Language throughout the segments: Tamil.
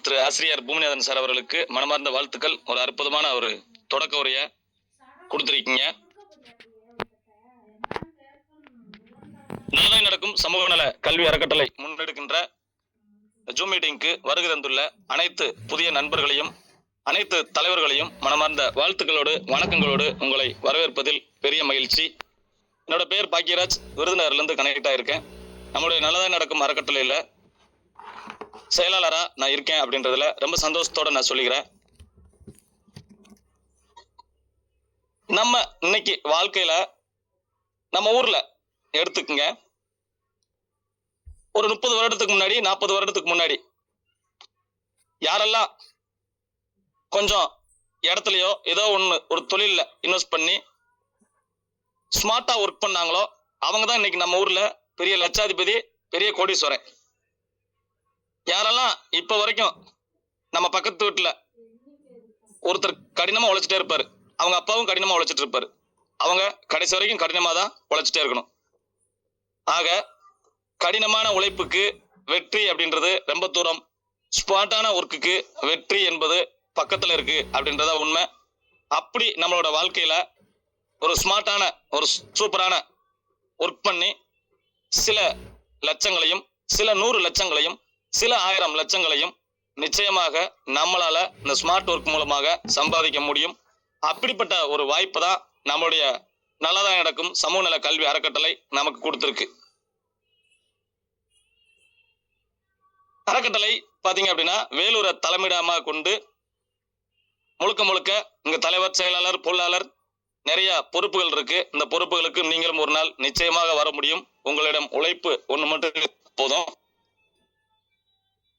திரு ஆசிரியர் பூமிநாதன் சார் அவர்களுக்கு மனமார்ந்த வாழ்த்துக்கள். ஒரு அற்புதமான ஒரு தொடக்க உரையை கொடுத்திருக்கீங்க. நாளை நடக்கும் சமூக நல கல்வி அறக்கட்டளை முன்னெடுக்கின்ற ஜூம் மீட்டிங்க்கு வருகை தந்துள்ள அனைத்து புதிய நண்பர்களையும் அனைத்து தலைவர்களையும் மனமார்ந்த வாழ்த்துக்களோடு வணக்கங்களோடு உங்களை வரவேற்பதில் பெரிய மகிழ்ச்சி. என்னோட பேர் பாக்கியராஜ், விருதுநகர்லேருந்து கனெக்ட் ஆயிருக்கேன். நம்முடைய நல்லதாக நடக்கும் அறக்கட்டளையில் செயலாளரா நான் இருக்கேன் அப்படின்றதுல ரொம்ப சந்தோஷத்தோட நான் சொல்லிக்கிறேன். நம்ம இன்னைக்கு வாழ்க்கையில நம்ம ஊர்ல எடுத்துக்குங்க, ஒரு 30 வருடத்துக்கு முன்னாடி 40 வருடத்துக்கு முன்னாடி யாரெல்லாம் கொஞ்சம் இடத்துலயோ ஏதோ ஒன்று ஒரு தொழில இன்வெஸ்ட் பண்ணி ஸ்மார்ட்டா ஒர்க் பண்ணாங்களோ அவங்க தான் இன்னைக்கு நம்ம ஊர்ல பெரிய லட்சாதிபதி, பெரிய கோடீஸ்வரன். யாரெல்லாம் இப்ப வரைக்கும் நம்ம பக்கத்து வீட்டுல ஒருத்தர் கடினமா உழைச்சிட்டே இருப்பாரு, அவங்க அப்பாவும் கடினமா உழைச்சிட்டு இருப்பாரு, அவங்க கடைசி வரைக்கும் கடினமா தான் உழைச்சிட்டே இருக்கணும். ஆக கடினமான உழைப்புக்கு வெற்றி அப்படின்றது ரொம்ப தூரம், ஸ்மார்ட்டான ஒர்க்குக்கு வெற்றி என்பது பக்கத்துல இருக்கு அப்படின்றத உண்மை. அப்படி நம்மளோட வாழ்க்கையில ஒரு ஸ்மார்ட்டான ஒரு சூப்பரான ஒர்க் பண்ணி சில லட்சங்களையும் சில 100 லட்சங்களையும் சில 1000 லட்சங்களையும் நிச்சயமாக நம்மளால இந்த ஸ்மார்ட் ஒர்க் மூலமாக சம்பாதிக்க முடியும். அப்படிப்பட்ட ஒரு வாய்ப்பு தான் நம்மளுடைய நல்லதாக நடக்கும் சமூக நல கல்வி அறக்கட்டளை நமக்கு கொடுத்திருக்கு. அறக்கட்டளை பாத்தீங்க அப்படின்னா வேலூரை தலைமையிடமாக கொண்டு முழுக்க முழுக்க இங்க தலைவர், செயலாளர், பொருளாளர் நிறைய பொறுப்புகள் இருக்கு. இந்த பொறுப்புகளுக்கு நீங்களும் ஒரு நாள் நிச்சயமாக வர முடியும். உங்களிடம் உழைப்பு ஒண்ணு மட்டும் போதும்.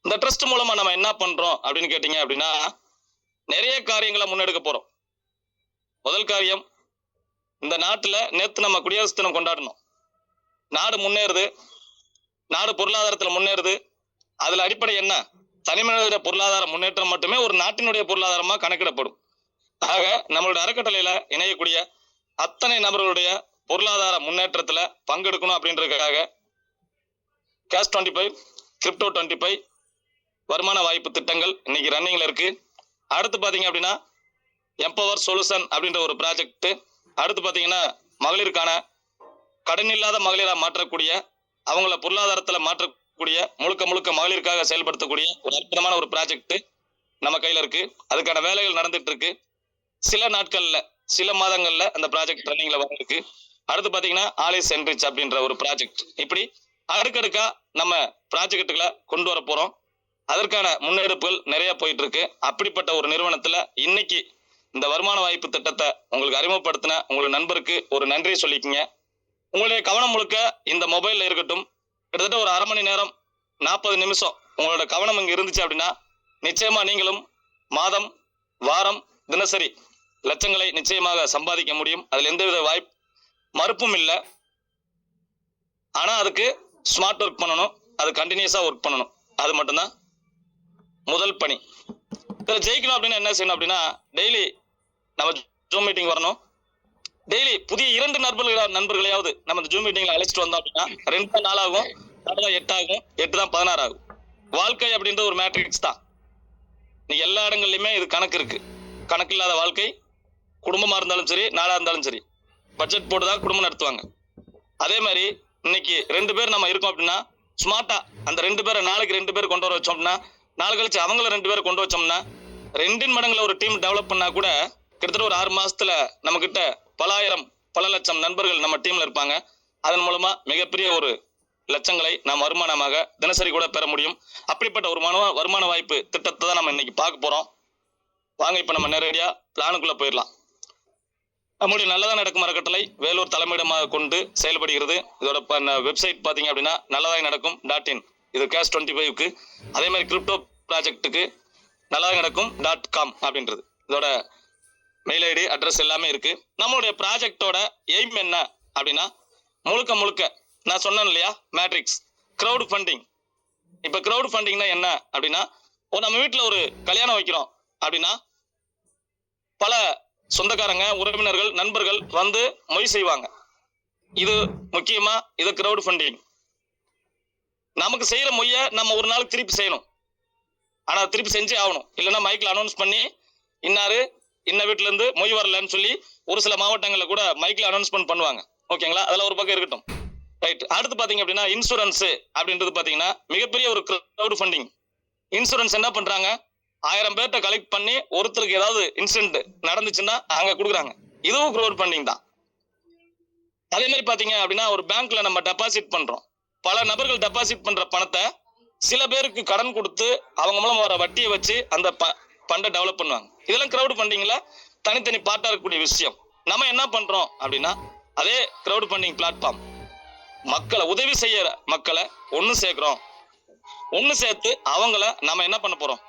இந்த ட்ரஸ்ட் மூலமா நம்ம என்ன பண்றோம் அப்படின்னு கேட்டீங்க அப்படின்னா நிறைய காரியங்களை முன்னெடுக்க போறோம். முதல் காரியம், இந்த நாட்டுல நேத்து நம்ம குடியரசு தினம் கொண்டாடணும். நாடு முன்னேறுது, நாடு பொருளாதாரத்துல முன்னேறுது. அதுல அடிப்படை என்ன? தனிமனித பொருளாதார முன்னேற்றம் மட்டுமே ஒரு நாட்டினுடைய பொருளாதாரமா கணக்கிடப்படும். ஆக நம்மளுடைய அறக்கட்டளையில இணையக்கூடிய அத்தனை நபர்களுடைய பொருளாதார முன்னேற்றத்துல பங்கெடுக்கணும் அப்படின்றதுக்காக கேஷ் 25, கிரிப்டோ 25 வருமான வாய்ப்பு திட்டங்கள் இன்னைக்கு ரன்னிங்ல இருக்கு. அடுத்து பாத்தீங்க அப்படின்னா எம்பவர் சொல்யூஷன் அப்படின்ற ஒரு ப்ராஜெக்ட். அடுத்து பாத்தீங்கன்னா மகளிருக்கான கடன் இல்லாத மகளிரா மாற்றக்கூடிய, அவங்கள பொருளாதாரத்துல மாற்றக்கூடிய, முழுக்க முழுக்க மகளிருக்காக செயல்படுத்தக்கூடிய ஒரு அற்புதமான ஒரு ப்ராஜெக்ட் நம்ம கையில இருக்கு. அதுக்கான வேலைகள் நடந்துட்டு இருக்கு. சில நாட்கள்ல சில மாதங்கள்ல அந்த ப்ராஜெக்ட் ரன்னிங்ல வந்திருக்கு. அடுத்து பாத்தீங்கன்னா ஆலிஸ் என்ரிச் அப்படின்ற ஒரு ப்ராஜெக்ட். இப்படி அடுக்கடுக்கா நம்ம ப்ராஜெக்டுகளை கொண்டு வர போறோம். அதற்கான முன்னெடுப்புகள் நிறைய போயிட்டு இருக்கு. அப்படிப்பட்ட ஒரு நிறுவனத்துல இன்னைக்கு இந்த வருமான வாய்ப்பு திட்டத்தை உங்களுக்கு அறிமுகப்படுத்தின உங்களுடைய நண்பருக்கு ஒரு நன்றி சொல்லிக்கங்க. உங்களுடைய கவனம் முழுக்க இந்த மொபைல்ல இருக்கட்டும். கிட்டத்தட்ட ஒரு 1/2 மணி நேரம் 40 நிமிஷம் உங்களோட கவனம் இங்க இருந்துச்சு அப்படின்னா நிச்சயமா நீங்களும் மாதம், வாரம், தினசரி லட்சங்களை நிச்சயமாக சம்பாதிக்க முடியும். அதுல எந்தவித வாய்ப்பு மறுப்பும் இல்லை. ஆனா அதுக்கு ஸ்மார்ட் ஒர்க் பண்ணணும், அது கண்டினியூஸா ஒர்க் பண்ணணும். அது மட்டும்தான் முதல் பணி. இதில் ஜெயிக்கணும் அப்படின்னா என்ன செய்யணும் அப்படின்னா டெய்லி நம்ம ஜூம் மீட்டிங் வரணும். டெய்லி புதிய 2 நண்பர்களையாவது நம்ம இந்த ஜூம் மீட்டிங்ல அழைச்சிட்டு வந்தோம் அப்படின்னா 2 தான் 4 ஆகும், 4 தான் 8 ஆகும், 8 தான் 16 ஆகும். வாழ்க்கை அப்படின்ற ஒரு மேட்ரிக்ஸ் தான். நீ எல்லா இடங்கள்லையுமே இது கணக்கு இருக்கு. கணக்கு இல்லாத வாழ்க்கை, குடும்பமா இருந்தாலும் சரி, நாடா இருந்தாலும் சரி, பட்ஜெட் போட்டு தான் குடும்பம் நடத்துவாங்க. அதே மாதிரி இன்னைக்கு 2 பேர் நம்ம இருக்கோம் அப்படின்னா ஸ்மார்ட்டா அந்த 2 பேரை நாளைக்கு 2 பேர் கொண்டு வர வச்சோம் அப்படின்னா நாளை கழிச்சு அவங்கள 2 பேரை கொண்டு வச்சோம்னா 2 மடங்குல ஒரு டீம் டெவலப் பண்ணா கூட கிட்டத்தட்ட ஒரு 6 மாசத்துல நம்ம கிட்ட பல ஆயிரம், பல லட்சம் நண்பர்கள் நம்ம டீம்ல இருப்பாங்க. அதன் மூலமா மிகப்பெரிய ஒரு லட்சங்களை நாம் வருமானமாக தினசரி கூட பெற முடியும். அப்படிப்பட்ட ஒரு வருமான வாய்ப்பு திட்டத்தை தான் நம்ம இன்னைக்கு பார்க்க போறோம். வாங்க இப்ப நம்ம நேரடியா பிளானுக்குள்ள போயிடலாம். நம்முடைய நல்லதாக நடக்கும் அறக்கட்டளை வேலூர் தலைமையிடமாக கொண்டு செயல்படுகிறது. இதோட வெப்சைட் பாத்தீங்க அப்படின்னா நல்லதாக நடக்கும் .in. இது கேஷ் 25க்கு. அதே மாதிரி கிரிப்டோ ப்ராஜெக்ட்டுக்கு நல்லதாக நடக்கும் .com அப்படின்றது. இதோட மெயில் ஐடி, அட்ரஸ் எல்லாமே இருக்கு. நம்மளுடைய ப்ராஜெக்டோட எய்ம் என்ன அப்படின்னா முழுக்க முழுக்க நான் சொன்னேன் இல்லையா, மேட்ரிக்ஸ் கிரௌட் ஃபண்டிங். இப்ப கிரௌட் ஃபண்டிங்னா என்ன அப்படின்னா நம்ம வீட்டுல ஒரு கல்யாணம் வைக்கிறோம் அப்படின்னா பல சொந்தக்காரங்க, உறவினர்கள், நண்பர்கள் வந்து மொய் செய்வாங்க. இது முக்கியமா இது கிரௌட் ஃபண்டிங். நமக்கு செய்யற மொய்ய நம்ம ஒரு நாள் திருப்பி செய்யணும். ஆனா திருப்பி செஞ்சே ஆகணும். இல்லைன்னா மைக்ல அனௌன்ஸ் பண்ணி இன்னாரு இன்ன வீட்டுல இருந்து மொய் வரலன்னு சொல்லி ஒரு சில மாவட்டங்கள்ல கூட மைக்ல அனௌன்ஸ்மெண்ட் பண்ணுவாங்க. ஓகேங்களா? அதெல்லாம் ஒரு பக்கம் இருக்கட்டும். ரைட். அடுத்து பாத்தீங்க அப்படின்னா இன்சூரன்ஸ் அப்படின்றது பாத்தீங்கன்னா மிகப்பெரிய ஒரு கிரவுட் ஃபண்டிங். இன்சூரன்ஸ் என்ன பண்றாங்க, 1000 பேர்ட்ட கலெக்ட் பண்ணி ஒருத்தருக்கு ஏதாவது இன்சிடென்ட் நடந்துச்சுன்னா அங்க கொடுக்குறாங்க. இதுவும் கிரவுட் ஃபண்டிங் தான். அதே மாதிரி பாத்தீங்க அப்படின்னா ஒரு பேங்க்ல நம்ம டெபாசிட் பண்றோம். பல நபர்கள் டெபாசிட் பண்ற பணத்தை சில பேருக்கு கடன் கொடுத்து அவங்க மூலம் வர வட்டியை வச்சு அந்த ஃபண்டை டெவலப் பண்ணுவாங்க. இதெல்லாம் கிரவுட் ஃபண்டிங்ல தனித்தனி பார்ட்டா இருக்கக்கூடிய விஷயம். நம்ம என்ன பண்றோம் அப்படின்னா அதே கிரவுட் ஃபண்டிங் பிளாட்ஃபார்ம் மக்களை உதவி செய்யற மக்களை ஒண்ணு சேர்க்கிறோம். ஒண்ணு சேர்த்து அவங்கள நம்ம என்ன பண்ண போறோம்,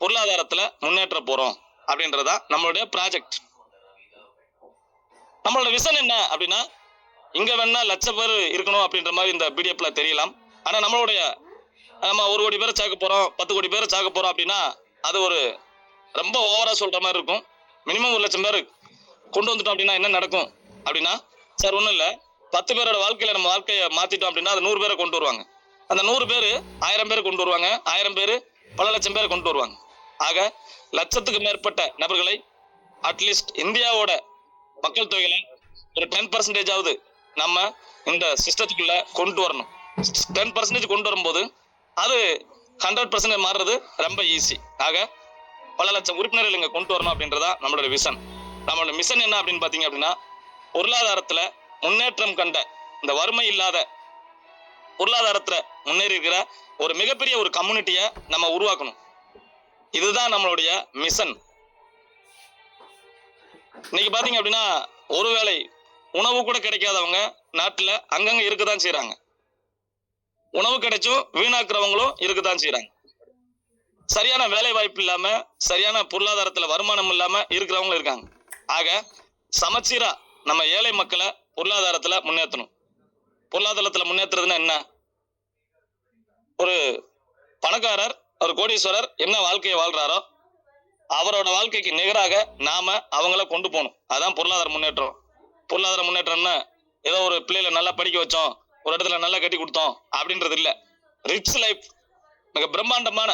பொருளாதாரத்துல முன்னேற்ற போறோம் அப்படின்றதா நம்மளுடைய ப்ராஜெக்ட். நம்மளோட விஷன் என்ன அப்படின்னா இங்க வேணா லட்சம் பேர் இருக்கணும் அப்படின்ற மாதிரி இந்த பிடிஎஃப்ல தெரியலாம். ஆனா நம்மளுடைய நம்ம 1 கோடி பேரை சேர்க்க போறோம், 10 கோடி பேரை சேர்க்க போறோம் அப்படின்னா அது ஒரு ரொம்ப ஓவரா சொல்ற மாதிரி இருக்கும். மினிமம் 1 லட்சம் பேர் கொண்டு வந்துட்டோம் அப்படின்னா என்ன நடக்கும் அப்படின்னா, சார் ஒண்ணும் இல்ல, 10 பேரோட வாழ்க்கையில நம்ம வாழ்க்கையை மாத்திட்டோம் அப்படின்னா அது 100 பேரை கொண்டு வருவாங்க. அந்த 100 பேரு 1000 பேர் கொண்டு வருவாங்க, 1000 பேரு பல லட்சம் பேரை கொண்டு வருவாங்க. ஆக லட்சத்துக்கு மேற்பட்ட நபர்களை அட்லீஸ்ட் இந்தியாவோட மக்கள் தொகையில ஒரு 10% ஆவது நம்ம இந்த சிஸ்டத்துக்குள்ள கொண்டு வரணும். 10% கொண்டு வரும்போது அது 100% மாறுறது ரொம்ப ஈஸி. ஆக பல லட்சம் உறுப்பினர்கள் இங்க கொண்டு வரணும் அப்படின்றதா நம்மளோட விஷன். நம்மளோட மிஷன் என்ன அப்படின்னு பாத்தீங்க அப்படின்னா பொருளாதாரத்துல முன்னேற்றம் கண்ட இந்த வறுமை இல்லாத பொருளாதாரத்துல முன்னேறி இருக்கிற ஒரு மிகப்பெரிய ஒரு கம்யூனிட்டிய நம்ம உருவாக்கணும். இதுதான் நம்மளுடைய மிஷன். இன்னைக்கு பாத்தீங்க அப்படின்னா ஒருவேளை உணவு கூட கிடைக்காதவங்க நாட்டுல அங்கங்க இருக்கதான் செய்யறாங்க. உணவு கிடைச்சும் வீணாக்குறவங்களும் இருக்கதான் செய்யறாங்க. சரியான வேலை வாய்ப்பு இல்லாம சரியான பொருளாதாரத்துல வருமானம் இல்லாம இருக்கிறவங்களும் இருக்காங்க. ஆக சமச்சீரா நம்ம ஏழை மக்களை பொருளாதாரத்துல முன்னேற்றணும். பொருளாதாரத்துல முன்னேற்றுறதுன்னா என்ன, ஒரு பணக்காரர் ஒரு கோடீஸ்வரர் என்ன வாழ்க்கையை வாழ்றாரோ அவரோட வாழ்க்கைக்கு நிகராக நாம அவங்கள கொண்டு போகணும். அதான் பொருளாதார முன்னேற்றம். பொருளாதார முன்னேற்றம்னா ஏதோ ஒரு பிள்ளைகளை நல்லா படிக்க வச்சோம், ஒரு இடத்துல நல்லா கட்டி கொடுத்தோம் அப்படின்றது இல்ல. ரிச் லைஃப், மிக பிரம்மாண்டமான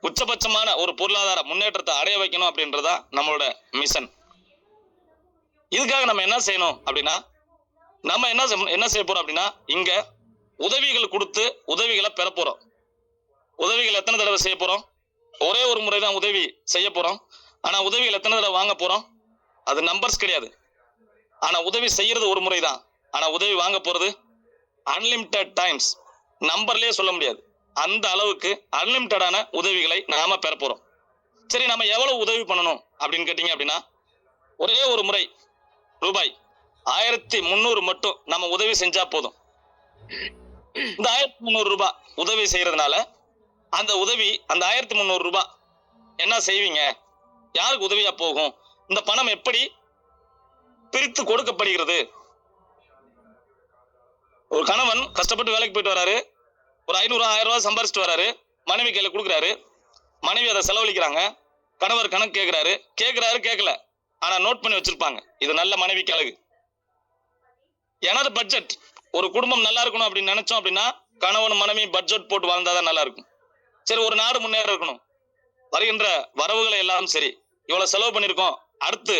உச்சபட்சமான ஒரு பொருளாதார முன்னேற்றத்தை அடைய வைக்கணும் அப்படின்றதா நம்மளோட மிஷன். இதுக்காக நம்ம என்ன செய்யணும் அப்படின்னா நம்ம என்ன செய்ய போறோம் அப்படின்னா இங்க உதவிகள் கொடுத்து உதவிகளை பெற போறோம். உதவிகள் எத்தனை தடவை செய்ய போறோம், ஒரே ஒரு முறை தான் உதவி செய்ய போறோம். ஆனா உதவிகள் எத்தனை தடவை வாங்க போறோம் அது நம்பர்ஸ் கிடையாது. ஆனா உதவி செய்யறது ஒரு முறை தான். ஆனா உதவி வாங்க போறது அன்லிமிட்டெட் டைம்ஸ், நம்பர்லயே சொல்ல முடியாது. அந்த அளவுக்கு அன்லிமிட்டடான உதவிகளை நாம பெற போறோம். சரி, நம்ம எவ்வளவு உதவி பண்ணணும் அப்படின்னு கேட்டீங்க அப்படின்னா ஒரே ஒரு முறை ரூபாய் 1300 மட்டும் நம்ம உதவி செஞ்சா போதும். இந்த 1300 ரூபாய் உதவி செய்யறதுனால அந்த உதவி அந்த 1300 ரூபாய் என்ன செய்வீங்க, யாருக்கு உதவியா போகும், இந்த பணம் எப்படி பிரித்து கொடுக்கப்படுகிறது. ஒரு கணவன் கஷ்டப்பட்டு வேலைக்கு போயிட்டு வராரு, ஒரு 500 1000 ரூபாய் சம்பாரிச்சிட்டு வராரு, மனைவி கையில கொடுக்குறாரு, மனைவி அதை செலவழிக்கிறாங்க. கணவர் கணக்கு கேட்கிறாரு கேட்கல, ஆனா நோட் பண்ணி வச்சிருப்பாங்க. இது நல்ல மனைவிக்கு அழகு. எனது பட்ஜெட், ஒரு குடும்பம் நல்லா இருக்கணும் அப்படின்னு நினைச்சோம் அப்படின்னா கணவன் மனைவி பட்ஜெட் போட்டு வாழ்ந்தாதான் நல்லா இருக்கும். சரி, ஒரு நாடு முன்னேற இருக்கணும், வருகின்ற வரவுகளை எல்லாம் சரி இவ்வளவு செலவு பண்ணிருக்கோம், அடுத்து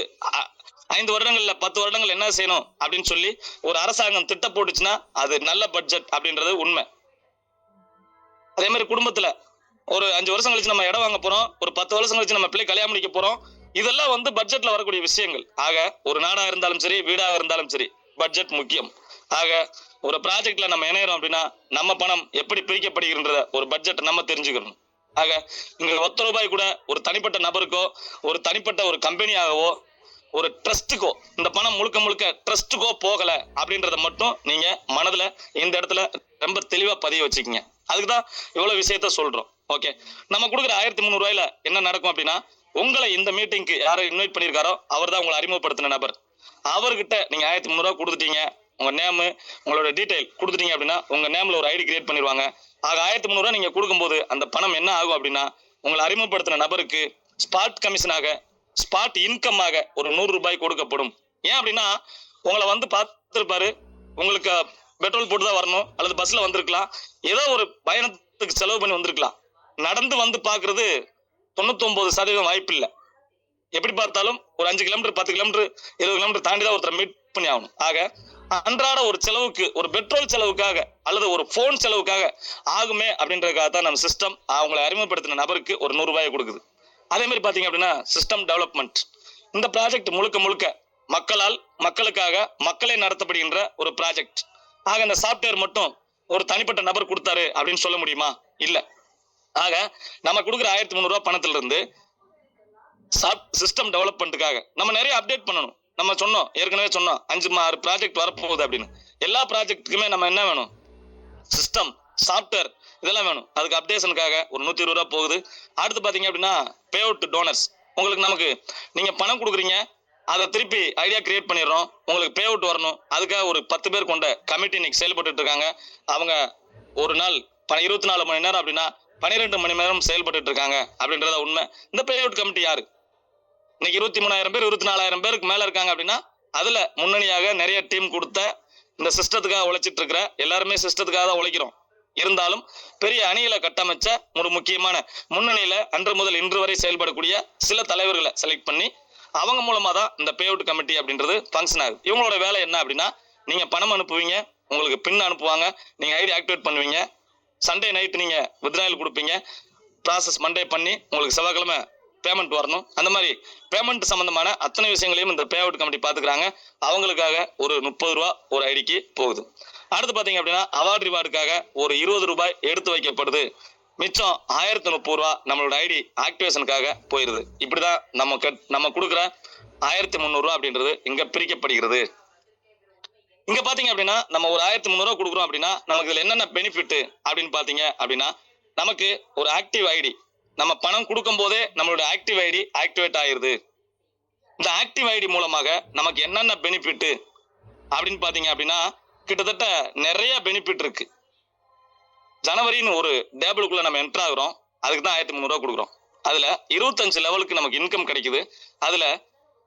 5 வருடங்கள்ல 10 வருடங்கள் என்ன செய்யணும் அப்படின்னு சொல்லி ஒரு அரசாங்கம் திட்டம் போட்டுச்சுன்னா அது நல்ல பட்ஜெட் அப்படின்றது உண்மை. அதே மாதிரி குடும்பத்துல ஒரு 5 வருஷம் கழிச்சு நம்ம இடம் வாங்க போறோம், ஒரு 10 வருஷம் கழிச்சு நம்ம பிள்ளை கல்யாணம் முடிக்க போறோம். இதெல்லாம் பட்ஜெட்ல வரக்கூடிய விஷயங்கள். ஆக ஒரு நாடா இருந்தாலும் சரி வீடாக இருந்தாலும் சரி பட்ஜெட் முக்கியம். ஆக ஒரு ப்ராஜெக்ட்ல நம்ம இணையறோம் அப்படின்னா நம்ம பணம் எப்படி பிரிக்கப்படுகின்றத ஒரு பட்ஜெட் நம்ம தெரிஞ்சுக்கணும். ஆக இங்க 10 ரூபாய் கூட ஒரு தனிப்பட்ட நபருக்கோ ஒரு தனிப்பட்ட ஒரு கம்பெனியாகவோ ஒரு ட்ரஸ்ட்டுக்கோ இந்த பணம் முழுக்க முழுக்க ட்ரஸ்ட்டுக்கோ போகல அப்படின்றத மட்டும் நீங்க மனதுல இந்த இடத்துல ரொம்ப தெளிவா பதிய வச்சுக்கீங்க. அதுக்குதான் இவ்வளவு விஷயத்த சொல்றோம். ஓகே, நம்ம கொடுக்குற 1300 ரூபாயில என்ன நடக்கும் அப்படின்னா உங்களை இந்த மீட்டிங்க்கு யாரை இன்வைட் பண்ணியிருக்காரோ அவர் தான் உங்களை அறிமுகப்படுத்தின நபர். அவர்கிட்ட நீங்க 1300 ரூபாய் கொடுத்துட்டீங்க, உங்க நேம் உங்களோட டீடைல் கொடுத்துட்டீங்க அப்படின்னா உங்க நேம்ல ஒரு ஐடி கிரியேட் பண்ணிடுவாங்க. ஆக 1300 ரூபாய் நீங்க கொடுக்கும்போது அந்த பணம் என்ன ஆகும் அப்படின்னா உங்களை அறிமுகப்படுத்தின நபருக்கு ஸ்பாட் கமிஷனாக ஸ்பாட் இன்கமாக ஒரு 100 ரூபாய் கொடுக்கப்படும். ஏன் அப்படின்னா உங்களை பார்த்துருப்பாரு, உங்களுக்கு பெட்ரோல் போட்டு தான் வரணும் அல்லது பஸ்ல வந்திருக்கலாம், ஏதோ ஒரு பயணத்துக்கு செலவு பண்ணி வந்திருக்கலாம். நடந்து வந்து பாக்குறது 99% வாய்ப்பு இல்லை. எப்படி பார்த்தாலும் ஒரு 5 கிலோமீட்டர் 10 கிலோமீட்டர் 20 கிலோமீட்டர் தாண்டி தான் ஒருத்தர் மீட் பண்ணி ஆகணும். ஆக அன்றாட ஒரு செலவுக்கு, ஒரு பெட்ரோல் செலவுக்காக அல்லது ஒரு போன் செலவுக்காக ஆகுமே அப்படின்றதுக்காக தான் நம்ம சிஸ்டம் அவங்களை அறிமுகப்படுத்தின நபருக்கு ஒரு 100 ரூபாயை கொடுக்குது. அதே மாதிரி பாத்தீங்க அப்படின்னா சிஸ்டம் டெவலப்மெண்ட், இந்த ப்ராஜெக்ட் முழுக்க முழுக்க மக்களால் மக்களுக்காக மக்களை நடத்தப்படுகின்ற ஒரு ப்ராஜெக்ட். ஆக இந்த சாப்ட்வேர் மட்டும் ஒரு தனிப்பட்ட நபர் கொடுத்தாரு அப்படின்னு சொல்ல முடியுமா? இல்ல. ஆக நம்ம கொடுக்குற 1300 ரூபாய் பணத்துல இருந்து சிஸ்டம் டெவலப்மெண்ட்டுக்காக நம்ம நிறைய அப்டேட் பண்ணணும். நம்ம சொன்னோம், ஏற்கனவே சொன்னோம் 5-6 ப்ராஜெக்ட் வரப்போகுது அப்படின்னு. எல்லா ப்ராஜெக்ட்டுக்குமே நம்ம என்ன வேணும்? சிஸ்டம், சாப்ட்வேர் இதெல்லாம் வேணும். அதுக்கு அப்டேஷனுக்காக ஒரு 120 ரூபாய் போகுது. அடுத்து பாத்தீங்க அப்படின்னா பே அவுட் டோனர்ஸ். உங்களுக்கு நமக்கு நீங்க பணம் கொடுக்குறீங்க, அதை திருப்பி ஐடியா கிரியேட் பண்ணிடுறோம், உங்களுக்கு பே அவுட் வரணும். அதுக்காக ஒரு 10 பேர் கொண்ட கமிட்டி இன்னைக்கு செயல்பட்டு இருக்காங்க. அவங்க ஒரு நாள் 24 மணி நேரம் அப்படின்னா 12 மணி நேரம் செயல்பட்டு இருக்காங்க அப்படின்றத உண்மை. இந்த பே அவுட் கமிட்டி யாரு? இன்னைக்கு 23,000 பேர் 24,000 பேருக்கு மேல இருக்காங்க அப்படின்னா அதுல முன்னணியாக நிறைய டீம் கொடுத்த இந்த சிஸ்டத்துக்காக உழைச்சிட்டு இருக்கிற எல்லாருமே சிஸ்டத்துக்காக தான் உழைக்கிறோம். இருந்தாலும் பெரிய அணிகளை கட்டமைச்ச ஒரு முக்கியமான முன்னணியில அன்று முதல் இன்று வரை செயல்படக்கூடிய சில தலைவர்களை செலக்ட் பண்ணி அவங்க மூலமா தான் இந்த பே அவுட் கமிட்டி அப்படின்றது ஃபங்க்ஷன் ஆகுது. இவங்களோட வேலை என்ன அப்படின்னா, நீங்க பணம் அனுப்புவீங்க, உங்களுக்கு பின் அனுப்புவாங்க, நீங்க ஐடி ஆக்டிவேட் பண்ணுவீங்க, சண்டே நைட் நீங்க வித்ட்ராயல் கொடுப்பீங்க, ப்ராசஸ் மண்டே பண்ணி உங்களுக்கு செவ்வாய்க்கிழமை பேமெண்ட் வரணும். அந்த மாதிரி பேமெண்ட் சம்பந்தமான அத்தனை விஷயங்களையும் இந்த பே அவுட் கமிட்டி பாத்துக்கிறாங்க. அவங்களுக்காக ஒரு 30 ரூபாய் ஒரு ஐடிக்கு போகுது. அடுத்து பாத்தீங்க அப்படின்னா அவார்டு ரிவார்டுக்காக ஒரு 20 ரூபாய் எடுத்து வைக்கப்படுது. மிச்சம் 1030 ரூபாய் நம்மளோட ஐடி ஆக்டிவேஷனுக்காக போயிருது. இப்படிதான் நம்ம கொடுக்குற 1300 ரூபாய் அப்படின்றது இங்க பிரிக்கப்படுகிறது. இங்க பாத்தீங்க அப்படின்னா நம்ம ஒரு 1300 ரூபாய் கொடுக்குறோம் அப்படின்னா நமக்கு இதுல என்னென்ன பெனிஃபிட் அப்படின்னு பாத்தீங்க அப்படின்னா, நமக்கு ஒரு ஆக்டிவ் ஐடி, நம்ம பணம் கொடுக்கும் போதே நம்மளோட ஆக்டிவ் ஐடி ஆக்டிவேட் ஆயிருது. இந்த ஆக்டிவ் ஐடி மூலமாக நமக்கு என்னென்ன பெனிஃபிட் அப்படின்னு பாத்தீங்க அப்படின்னா கிட்டத்தட்ட நிறைய பெனிஃபிட் இருக்கு. ஜனவரின்னு ஒரு டேபிளுக்குள்ள நம்ம என்டர் ஆகுறோம், அதுக்கு தான் 1300 ரூபாய் கொடுக்குறோம். அதுல 25 லெவலுக்கு நமக்கு இன்கம் கிடைக்குது. அதுல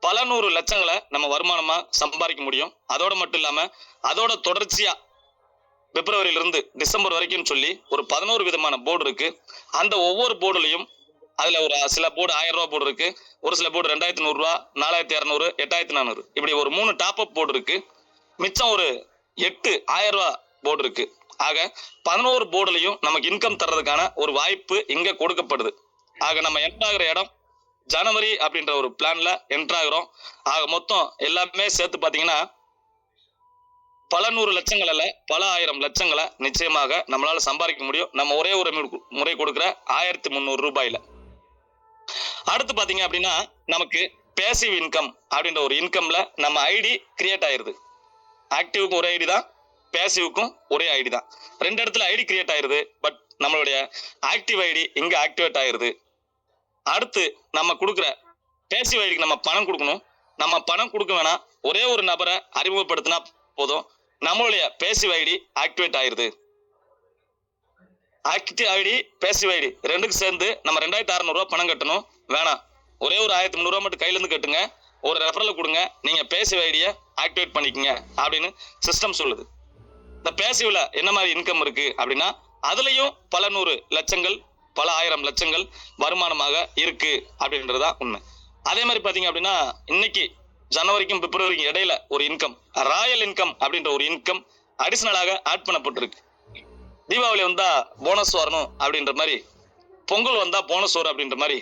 பல 100 லட்சங்களை நம்ம வருமானமா சம்பாதிக்க முடியும். அதோட மட்டும் இல்லாம அதோட தொடர்ச்சியா பிப்ரவரியில இருந்து டிசம்பர் வரைக்கும் சொல்லி ஒரு 11 விதமான போர்டு இருக்கு. அந்த ஒவ்வொரு போர்டுலையும் அதுல ஒரு சில போர்டு 1000 ரூபாய் போர்டு இருக்கு, ஒரு சில போர்டு 2100 ரூபாய், 4200, 8400, இப்படி ஒரு 3 டாப் அப் போர்டு இருக்கு. மிச்சம் ஒரு 8 1000 ரூபாய் போர்டு இருக்கு. ஆக 11 போர்டுலையும் நமக்கு இன்கம் தர்றதுக்கான ஒரு வாய்ப்பு இங்க கொடுக்கப்படுது. ஆக நம்ம என்டர் ஆகிற இடம் ஜனவரி அப்படின்ற ஒரு பிளான்ல என்டர் ஆகிறோம். ஆக மொத்தம் எல்லாமே சேர்த்து பாத்தீங்கன்னா பல 100 லட்சங்கள் அல்ல, பல 1000 லட்சங்களை நிச்சயமாக நம்மளால சம்பாதிக்க முடியும் நம்ம ஒரே ஒரு முறை கொடுக்குற 1300 ரூபாயில. அடுத்து பாத்தீங்க அப்படின்னா நமக்கு பேசிவ் இன்கம் அப்படின்ற ஒரு இன்கம்ல நம்ம ஐடி கிரியேட் ஆயிருது. ஆக்டிவுக்கும் ஒரே ஐடி தான், பேசிவுக்கும் ஒரே ஐடி தான். 2 இடத்துல ஐடி கிரியேட் ஆயிருது. பட் நம்மளுடைய ஆக்டிவ் ஐடி இங்க ஆக்டிவேட் ஆயிருது. அடுத்து நம்ம கொடுக்குற பேசிவ் ஐடிக்கு நம்ம பணம் கொடுக்கணும். நம்ம பணம் கொடுக்க வேணாம், ஒரே ஒரு நபரை அறிமுகப்படுத்தினா போதும், நம்மளுடைய பேசிவ் ஐடி ஆக்டிவேட் ஆயிருது. ஆக்டிவ் ஐடி பேசிவ் ஐடி ரெண்டுக்கு சேர்ந்து நம்ம 2600 ரூபாய் பணம் கட்டணும் வேணாம், ஒரே ஒரு 1300 ரூபாய் மட்டும் கையில இருந்து கட்டுங்க, ஒரு ரெஃபரல கொடுங்க, நீங்க பேசிவ் ஐடியை ஆக்டிவேட் பண்ணிக்கங்க அப்படின்னு சிஸ்டம் சொல்லுது. இந்த பேசிவ்ல என்ன மாதிரி இன்கம் இருக்கு அப்படின்னா அதுலயும் பல 100 லட்சங்கள் பல 1000 லட்சங்கள் வருமானமாக இருக்கு அப்படின்றதா உண்மை. அதே மாதிரி பாத்தீங்க அப்படின்னா இன்னைக்கு ஜனவரிக்கும் பிப்ரவரிக்கும் இடையில ஒரு இன்கம், ராயல் இன்கம் அப்படின்ற ஒரு இன்கம் அடிஷனலாக ஆட் பண்ணப்பட்டிருக்கு. தீபாவளி வந்தா போனஸ் வரணும் அப்படின்ற மாதிரி, பொங்கல் வந்தா போனஸ் வரும் அப்படின்ற மாதிரி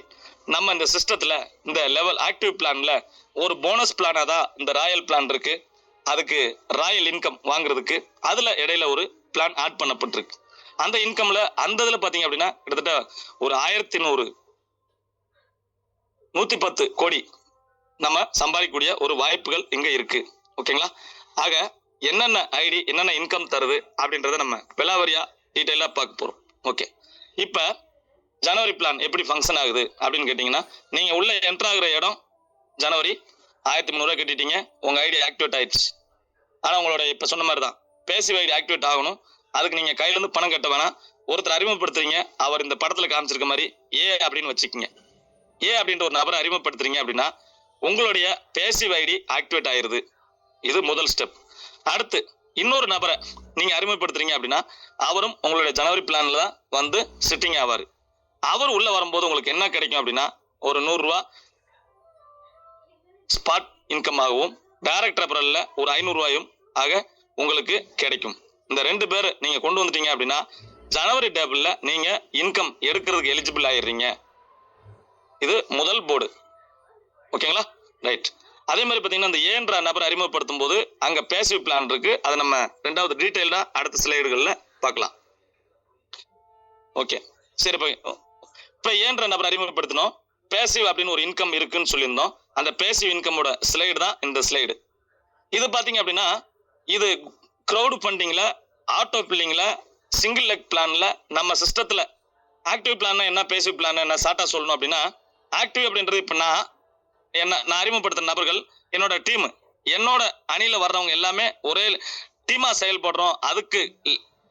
நம்ம இந்த சிஸ்டத்துல இந்த லெவல் ஆக்டிவ் பிளான்ல ஒரு போனஸ் பிளானா தான் இந்த ராயல் பிளான் இருக்கு. அதுக்கு ராயல் இன்கம் வாங்குறதுக்கு அதுல இடையில ஒரு பிளான் ஆட் பண்ணப்பட்டிருக்கு. அந்த இன்கம்ல அந்த இதுல பாத்தீங்க அப்படின்னா கிட்டத்தட்ட ஒரு 110 கோடி நம்ம சம்பாதிக்கக்கூடிய ஒரு வாய்ப்புகள் இங்க இருக்கு. ஓகேங்களா? ஆக என்னென்ன ஐடி என்னென்ன இன்கம் தருது அப்படின்றத நம்ம விலாவரியா டீட்டெயிலா பார்க்க போறோம். ஓகே, இப்ப ஜனவரி பிளான் எப்படி ஃபங்க்ஷன் ஆகுது அப்படின்னு கேட்டீங்கன்னா, நீங்க உள்ள என்டர் ஆகுற இடம் ஜனவரி 1300 ரூபாய் கட்டிட்டீங்க, உங்க ஐடி ஆக்டிவேட் ஆயிடுச்சு. ஆனா உங்களோட இப்ப சொன்ன மாதிரி தான் பேசிவ் ஐடி ஆக்டிவேட் ஆகணும். அதுக்கு நீங்க கையில இருந்து பணம் கட்ட வேணாம், ஒருத்தர் அறிமுகப்படுத்துறீங்க, அவர் இந்த படத்துல காமிச்சிருக்க மாதிரி ஏ அப்படின்னு வச்சுக்கீங்க. ஏ அப்படின்ற ஒரு நபரை அறிமுகப்படுத்துறீங்க அப்படின்னா உங்களுடைய பேசிவ் ஐடி ஆக்டிவேட் ஆயிருது. இது முதல் ஸ்டெப். அடுத்து இன்னொரு நபரை நீங்க அறிமுகப்படுத்துறீங்க அப்படின்னா அவரும் உங்களுடைய ஜனவரி பிளான்ல தான் வந்து சிட்டிங் ஆவாரு. அவர் உள்ள வரும்போது உங்களுக்கு என்ன கிடைக்கும் அப்படின்னா ஒரு 100 ரூபாய் ஸ்பாட் இன்கம் ஆகவும் டைரக்ட் ரெஃபரல்ல ஒரு 500 ரூபாயும் ஆக உங்களுக்கு கிடைக்கும். இந்த 2 பேர் நீங்க கொண்டு வந்துட்டீங்க அப்படின்னா ஜனவரி டேபிள்ல நீங்க இன்கம் எடுக்கிறதுக்கு எலிஜிபிள் ஆயிடுறீங்க. இது முதல் போர்டு. ஓகேங்களா? ரைட். அதே மாதிரி பார்த்தீங்கன்னா இந்த ஏன்ற நபர் அறிமுகப்படுத்தும் போது அங்க பேசிவ் பிளான் இருக்கு. அதை நம்ம ரெண்டாவது டீடைல்டா அடுத்த ஸ்லைடுகள்ல பார்க்கலாம். ஓகே, சரி. இப்போ ஏன்ற நபர் அறிமுகப்படுத்தணும், பேசிவ் அப்படின்னு ஒரு இன்கம் இருக்குன்னு சொல்லியிருந்தோம். அந்த பேசிவ் இன்கமோட ஸ்லைடு தான் இந்த ஸ்லைடு. இது பார்த்தீங்க அப்படின்னா இது க்ரௌட் ஃபண்டிங்ல, ஆட்டோ பில்லிங்ல, சிங்கிள் லெக் பிளான்ல நம்ம சிஸ்டத்துல ஆக்டிவ் பிளான் என்ன, பேசிவ் பிளான் என்ன ஷார்ட்டா சொல்லணும் அப்படின்னா, ஆக்டிவ் அப்படின்றது இப்போ நான் அறிமுகப்படுத்துற நபர்கள் என்னோட டீம், என்னோட அணியில வர்றவங்க எல்லாமே ஒரே டீமா செயல்படுறோம், அதுக்கு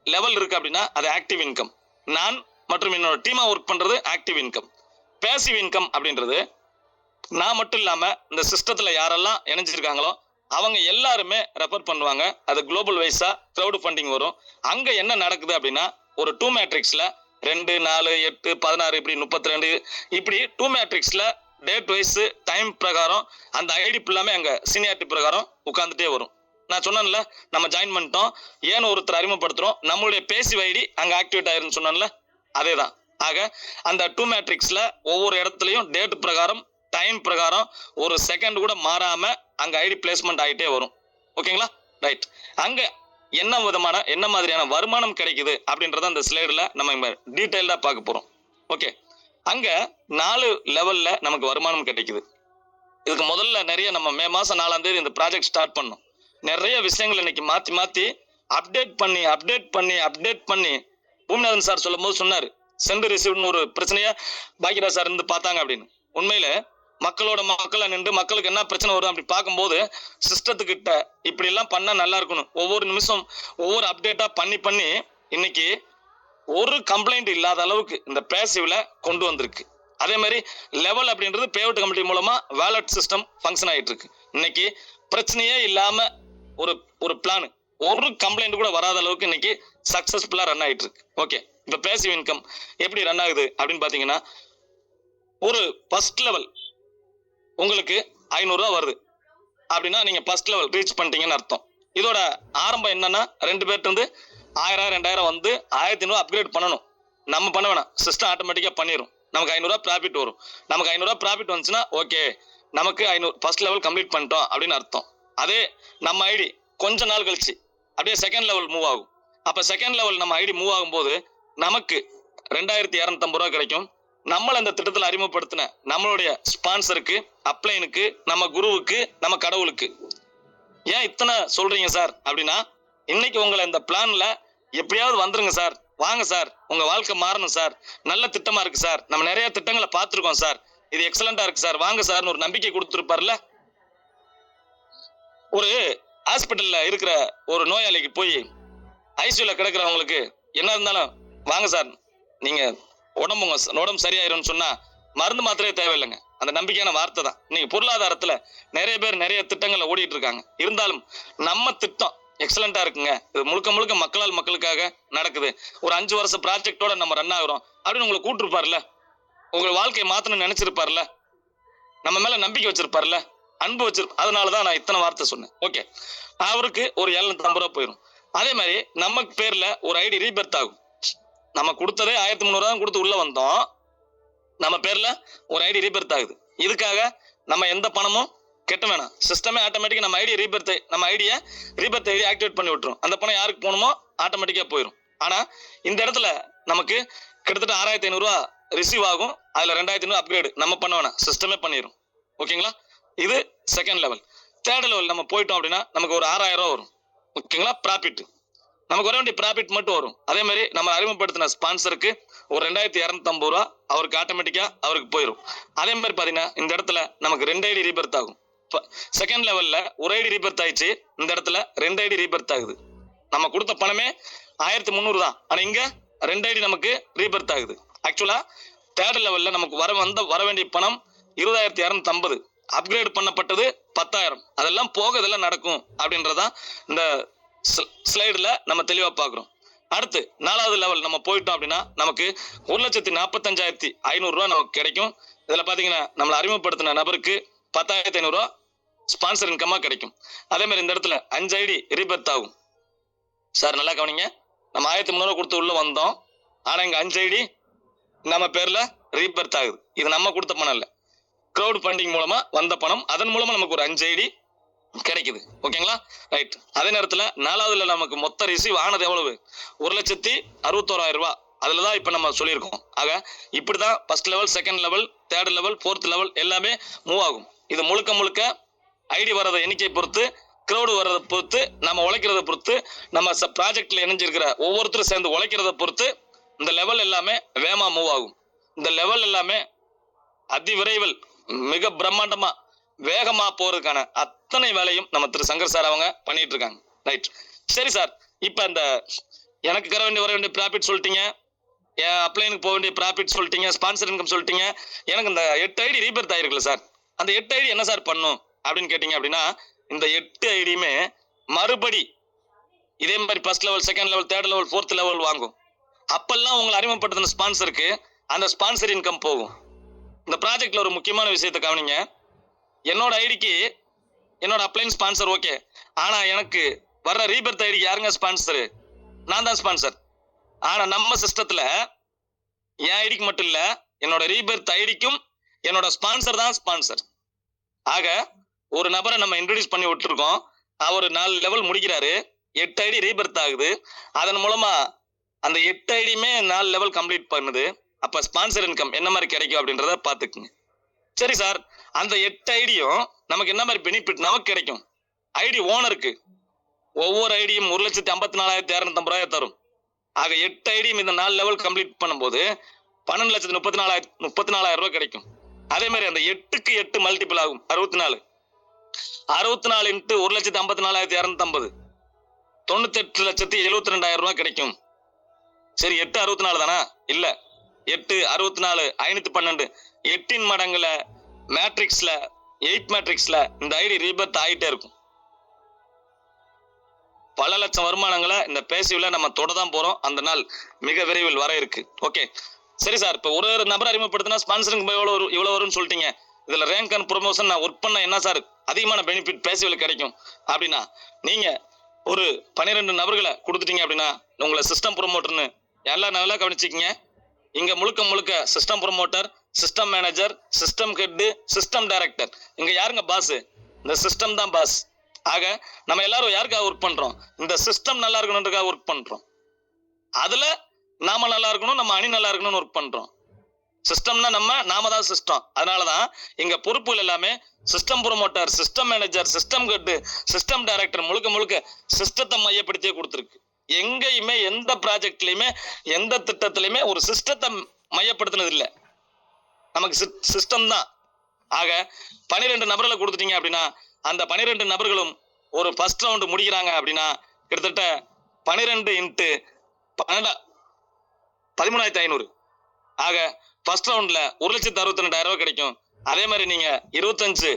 லெவல் இருக்கு அப்படின்னா அது ஆக்டிவ் இன்கம். நான் மற்றும் என்னோட டீமா ஒர்க் பண்றது ஆக்டிவ் இன்கம். பேசிவ் இன்கம் அப்படின்றது நான் மட்டும் இல்லாம இந்த சிஸ்டத்துல யாரெல்லாம் இணைஞ்சிருக்காங்களோ அவங்க எல்லாருமே ரெஃபர் பண்ணுவாங்க. அது குளோபல் வைஸா க்ரௌட் ஃபண்டிங் வரும். அங்க என்ன நடக்குது அப்படின்னா ஒரு 2 மேட்ரிக்ஸ்ல 2, 4, 8, 16 இப்படி 32 இப்படி 2 மேட்ரிக்ஸ்ல டேட் வைஸ் டைம் பிரகாரம் அந்த ஐடி ஃபுல்லாமே அங்க சீனியாரிட்டி பிரகாரம் உட்கார்ந்துட்டே வரும். நான் சொன்னேன்ல, நம்ம ஜாயின் பண்ணிட்டோம், ஏன்னு ஒருத்தர் அறிமுகப்படுத்துறோம், நம்மளுடைய பேசிவ் ஐடி அங்க ஆக்டிவேட் ஆயிருன்னு சொன்னேன்ல, அதேதான். ஆக அந்த 2 மேட்ரிக்ஸ்ல ஒவ்வொரு இடத்துலயும் டேட் பிரகாரம் டைம் பிரகாரம் ஒரு செகண்ட் கூட மாறாம அங்க ஐடி பிளேஸ்மெண்ட் ஆகிட்டே வரும். ஓகேங்களா? ரைட். அங்க என்ன மாதிரியான வருமானம் கிடைக்குது அப்படின்றத அந்த ஸ்லைடுல நம்ம டீடைல்டா பார்க்க போறோம். ஓகே, அங்க 4 லெவல்ல நமக்கு வருமானம் கிடைக்குது. இதுக்கு முதல்ல நிறைய நம்ம மே மாசம் 4ஆம் தேதி இந்த ப்ராஜெக்ட் ஸ்டார்ட் பண்ணோம். நிறைய விஷயங்கள் இன்னைக்கு மாத்தி அப்டேட் பண்ணி பூமிநாதன் சார் சொல்லும் போது சொன்னாரு, சென்ட் ரிசீவ்னு ஒரு பிரச்சனையா பாக்கியராஜ் சார் இருந்து பார்த்தாங்க அப்படின்னு. உண்மையில மக்களா நின்று மக்களுக்கு என்ன பிரச்சனை வரும் அப்படி பார்க்கும்போது சிஸ்டத்துக்கிட்ட இப்படி எல்லாம் பண்ணா நல்லா இருக்கணும், ஒவ்வொரு நிமிஷம் ஒவ்வொரு அப்டேட்டா பண்ணி இன்னைக்கு ஒரு கம்ப்ளைண்ட் இல்லாத அளவுக்கு இந்த பேசிவ்ல கொண்டு வந்திருக்கு. அதே மாதிரி லெவல் அப்படின்றது பேஅவுட் கமிட்டி மூலமா வேலட் சிஸ்டம் ஃபங்க்ஷன் ஆயிட்டு இருக்கு. இன்னைக்கு பிரச்சனையே இல்லாம ஒரு பிளான், ஒரு கம்ப்ளைண்ட் கூட வராத அளவுக்கு இன்னைக்கு சக்சஸ்ஃபுல்லா ரன் ஆயிட்டு இருக்கு. ஓகே, இப்ப பேசிவ் இன்கம் எப்படி ரன் ஆகுது அப்படின்னு பாத்தீங்கன்னா ஒரு ஃபர்ஸ்ட் லெவல் உங்களுக்கு 500 ரூபாய் வருது அப்படின்னா நீங்க ஃபர்ஸ்ட் லெவல் ரீச் பண்ணிட்டீங்கன்னு அர்த்தம். இதோட ஆரம்பம் என்னன்னா 2 பேர்ட்டு இருந்து 1000 2000 வந்து 1500 அப்கிரேட் பண்ணணும். நம்ம பண்ண வேணாம், சிஸ்டம் ஆட்டோமேட்டிக்கா பண்ணிடும். நமக்கு 500 ரூபாய் ப்ராஃபிட் வரும். நமக்கு 500 ரூபாய் ப்ராஃபிட் வந்துச்சுன்னா ஓகே, நமக்கு 500 ஃபர்ஸ்ட் லெவல் கம்ப்ளீட் பண்ணிட்டோம் அப்படின்னு அர்த்தம். அதே நம்ம ஐடி கொஞ்ச நாள் கழிச்சு அப்படியே செகண்ட் லெவல் மூவ் ஆகும். அப்ப செகண்ட் லெவல் நம்ம ஐடி மூவ் ஆகும்போது நமக்கு 2250 ரூபாய் கிடைக்கும். நம்மள இந்த திட்டத்தில் அறிமுகப்படுத்தின நம்மளுடைய ஸ்பான்சருக்கு, அப்ளைனுக்கு, நம்ம குருவுக்கு, நம்ம கடவுளுக்கு. ஏன் இத்தனை சொல்றீங்க சார் அப்படின்னா, இன்னைக்கு உங்களை இந்த பிளான்ல எப்படியாவது வந்துருங்க சார், வாங்க சார், உங்க வாழ்க்கை மாறணும் சார், நல்ல திட்டமா இருக்கு சார், நம்ம நிறைய திட்டங்களை பார்த்துருக்கோம் சார், இது எக்ஸலண்டா இருக்கு சார், வாங்க சார்னு ஒரு நம்பிக்கை கொடுத்துருப்பார்ல. ஒரு ஹாஸ்பிட்டல்ல இருக்கிற ஒரு நோயாளிக்கு போய் ஐசியூல கிடக்குறவங்களுக்கு என்ன இருந்தாலும் வாங்க சார், நீங்க உடம்பு சரியாயிரும்னு சொன்னா மருந்து மாத்திரையே தேவையில்லைங்க. அந்த நம்பிக்கையான வார்த்தை தான். இன்னைக்கு பொருளாதாரத்துல நிறைய பேர் நிறைய திட்டங்களை ஓடிட்டு இருக்காங்க. இருந்தாலும் நம்ம திட்டம் எக்ஸலண்டா இருக்குங்க, இது முழுக்க மக்களால் மக்களுக்காக நடக்குது, ஒரு 5 வருஷ ப்ராஜெக்டோட நம்ம ரன் ஆகுறோம் அப்படின்னு உங்களை கூட்டிருப்பார்ல, உங்க வாழ்க்கையை மாத்தணும்னு நினைச்சிருப்பார்ல, நம்ம மேல நம்பிக்கை வச்சிருப்பார்ல, அன்பு அதனாலதான் நான் இத்தனை வார்த்தை சொன்னேன். ஓகே, அவருக்கு ஒரு 750 ரூபாய் போயிடும். அதே மாதிரி நம்ம பேர்ல ஒரு ஐடி ரீபர்த் ஆகும். நம்ம கொடுத்ததே 1300 தான் கொடுத்து உள்ள வந்தோம், நம்ம பேர்ல ஒரு ஐடி ரீபர்த் ஆகுது. இதுக்காக நம்ம எந்த பணமும் கெட்ட வேணாம், சிஸ்டமே ஆட்டோமேட்டிக்கா நம்ம ஐடியை ரீபர்த் ஐடி ஆக்டிவேட் பண்ணி விட்டுரும். அந்த பணம் யாருக்கு போகணுமோ ஆட்டோமேட்டிக்கா போயிடும். ஆனா இந்த இடத்துல நமக்கு கிட்டத்தட்ட 6500 ரூபாய் ரிசீவ் ஆகும். அதுல 2500 அப்கிரேட் நம்ம பண்ண வேணாம், சிஸ்டமே பண்ணிடும். ஓகேங்களா? இது செகண்ட் லெவல். தேர்ட் லெவல் நம்ம போயிட்டோம் அப்படின்னா நமக்கு ஒரு 6000 ரூபாய் வரும். ஓகேங்களா? ப்ராஃபிட் நமக்கு வர வேண்டிய ப்ராஃபிட் மட்டும் வரும். அதே மாதிரி நம்ம அறிமுகப்படுத்தின ஸ்பான்சருக்கு ஒரு 2250 ரூபாய் அவருக்கு ஆட்டோமேட்டிக்கா அவருக்கு போயிடும். அதே மாதிரி பாத்தீங்கன்னா இந்த இடத்துல நமக்கு 2 ஐடி ரீபர்த் ஆகும். செகண்ட் லெவல்ல ஒரு ஐடி ரீபர்த் ஆயிடுச்சு, இந்த இடத்துல 2 ஐடி ரீபர்த் ஆகுது. நம்ம கொடுத்த பணமே 1300 தான், ஆனா இங்க 2 ஐடி நமக்கு ரீபர்த் ஆகுது. ஆக்சுவலா தேர்ட் லெவல்ல நமக்கு வர வேண்டிய பணம் 20250, அப்கிரேட் பண்ணப்பட்டது 10000. அதெல்லாம் போக இதெல்லாம் நடக்கும் அப்படின்றதான் இந்த ஸ்லைடுல நம்ம தெளிவா பாக்குறோம். அடுத்து 4வது லெவல் நம்ம போயிட்டோம் அப்படின்னா நமக்கு 1,45,500 ரூபாய் நமக்கு கிடைக்கும். இதுல பாத்தீங்கன்னா நம்மளை அறிமுகப்படுத்தின நபருக்கு 10,500 ரூபாய் ஸ்பான்சர் இன்கமா கிடைக்கும். அதே மாதிரி இந்த இடத்துல 5 ஐடி ரீபர்த் ஆகும். சார் நல்லா கவனிங்க, நம்ம 1,300 கொடுத்து உள்ள வந்தோம், ஆனா இங்க 5 ஐடி நம்ம பேர்ல ரீபர்த் ஆகுது. இது நம்ம கொடுத்த பணம் இல்ல, கிரௌட் ஃபண்டிங் மூலமா வந்த பணம். அதன் மூலமா நமக்கு ஒரு 5 ஐடி கிடைக்குது. ஓகேங்களா, ரைட். அதே நேரத்துல 4வதுல நமக்கு மொத்த ரிசீவ் ஆனது எவ்வளவு? 1,61,000 ரூபாய். அதுலதான் இப்ப நம்ம சொல்லியிருக்கோம். ஆக இப்படிதான் first level, second level, third level, fourth level எல்லாமே மூவ் ஆகும். இது முழுக்க முழுக்க ஐடி வர்றத எண்ணிக்கை பொறுத்து, கிரௌடு வர்றதை பொறுத்து, நம்ம உழைக்கிறத பொறுத்து, நம்ம ப்ராஜெக்ட்ல இணைஞ்சிருக்கிற ஒவ்வொருத்தரும் சேர்ந்து உழைக்கிறத பொறுத்து இந்த லெவல் எல்லாமே வேகமா மூவ் ஆகும். இந்த லெவல் எல்லாமே அதி விரைவில் மிக பிரம்மாண்டமா வேகமா போறதுக்கான அத்தனை வேலையும் நம்ம திரு சங்கர் சார் அவங்க பண்ணிட்டு இருக்காங்க. ரைட், சரி சார். இப்ப அந்த எனக்கு வர வேண்டிய ப்ராஃபிட் சொல்லிட்டீங்க, என் அப்ளைனுக்கு போக வேண்டிய ப்ராஃபிட் சொல்லிட்டீங்க, ஸ்பான்சர் இன்கம் சொல்லிட்டீங்க. எனக்கு இந்த 8 ஐடி ரீபர்த் ஆயிருக்குல்ல சார், அந்த 8 ஐடி என்ன சார் பண்ணும் அப்படின்னு கேட்டீங்க அப்படின்னா, இந்த 8 ஐடியுமே மறுபடி இதே மாதிரி first level, second level, third level, fourth level வாங்கும். அப்பெல்லாம் உங்களை அறிமுகப்படுத்தின ஸ்பான்சருக்கு அந்த ஸ்பான்சர் இன்கம் போகும். இந்த ப்ராஜெக்ட்ல ஒரு முக்கியமான விஷயத்தை கவனிங்க. என்னோட ஐடிக்கு என்னோட அப்ளைன் ஸ்பான்சர் ஓகே, ஆனா எனக்கு வர்ற ரீபர்த் ஐடிக்கு யாருங்க ஸ்பான்சர்? நான் தான் ஸ்பான்சர். ஆனா நம்ம சிஸ்டத்துல என் ஐடிக்கு மட்டும் இல்ல, என்னோட ரீபர்த் ஐடிக்கும் என்னோட ஸ்பான்சர் தான் ஸ்பான்சர். ஆக ஒரு நபரை நம்ம இன்ட்ரோடியூஸ் பண்ணி விட்டுருக்கோம், அவர் 4 லெவல் முடிக்கிறாரு, 8 ஐடி ரீபர்த் ஆகுது. அதன் மூலமா அந்த 8 ஐடியுமே 4 லெவல் கம்ப்ளீட் பண்ணுது. அப்ப ஸ்பான்சர் இன்கம் என்ன மாதிரி கிடைக்கும் அப்படின்றத பாத்துக்குங்க. சரி சார், அந்த 8 ஐடியும் நமக்கு என்ன மாதிரி பெனிஃபிட் நமக்கு கிடைக்கும்? ஐடி ஓனருக்கு ஒவ்வொரு ஐடியும் 1,54,250 ரூபாய் தரும். ஆக 8 ஐடியும் இந்த 4 லெவல் கம்ப்ளீட் பண்ணும்போது 12,34,000 ரூபாய் கிடைக்கும். அதே மாதிரி அந்த 8க்கு 8 மல்டிபிள் ஆகும், 64. 64 இன்ட்டு 1,54,250 98,72,000 ரூபாய் கிடைக்கும். சரி, 8 64 தானா? இல்ல, 8 64 512. 8 மடங்குல மேட்ரிக்ஸ்ல 8 மேட்ரிக்ஸ்ல இந்த ஐடி ரீபர்த் ஆகிட்டே இருக்கும். பல லட்சம் வருமானங்களை இந்த பேசிவ்ல நம்ம தொடதான் போறோம். அந்த நாள் மிக விரைவில் வர இருக்கு. ஓகே, சரி சார். இப்ப ஒரு நபர் அறிமுகப்படுத்தினா ஸ்பான்சரிங் இவ்வளவு வரும்னு சொல்லிட்டீங்க. இதுல ரேங்க் அண்ட் ப்ரொமோஷன் நான் ஒர்க் பண்ண என்ன சார் அதிகமான பெனிஃபிட் பேசிவ்ல கிடைக்கும் அப்படின்னா, நீங்க ஒரு 12 நபர்களை கொடுத்துட்டீங்க அப்படின்னா உங்களை சிஸ்டம் ப்ரொமோட்டர்னு எல்லாம் நல்லா கவனிச்சிக்கிங்க. இங்க முழுக்க முழுக்க system promoter, system manager, system head, system director. இங்க யாருங்க பாஸ்? இந்த சிஸ்டம் தான் பாஸ். ஆக நம்ம எல்லாரும் யாருக்காக ஒர்க் பண்றோம்? இந்த சிஸ்டம் நல்லா இருக்கணுன்றதுக்காக ஒர்க் பண்றோம். அதுல நாம நல்லா இருக்கணும், நம்ம அணி நல்லா இருக்கணும்னு ஒர்க் பண்றோம். சிஸ்டம்னா நாம தான் சிஸ்டம். அதனாலதான் இங்க பொறுப்புகள் எல்லாமே system promoter, system manager, system head, system director முழுக்க முழுக்க சிஸ்டத்தை மையப்படுத்தியே கொடுத்துருக்கு. எங்கேயுமே எந்த ப்ராஜெக்ட்லயுமே எந்த திட்டத்திலயுமே ஒரு சிஸ்டத்தை மையப்படுத்தினது இல்லை, நமக்கு சிஸ்டம் தான். ஆக 12 நபர்களை கொடுத்துட்டீங்க அப்படின்னா அந்த 12 நபர்களும் ஒரு ஃபர்ஸ்ட் ரவுண்ட் முடிக்கிறாங்க அப்படின்னா கிட்டத்தட்ட 12 இன்ட்டு 13,500. ஆக ஃபர்ஸ்ட் ரவுண்ட்ல 1,62,000 ரூபாய் கிடைக்கும். அதே மாதிரி நீங்க 25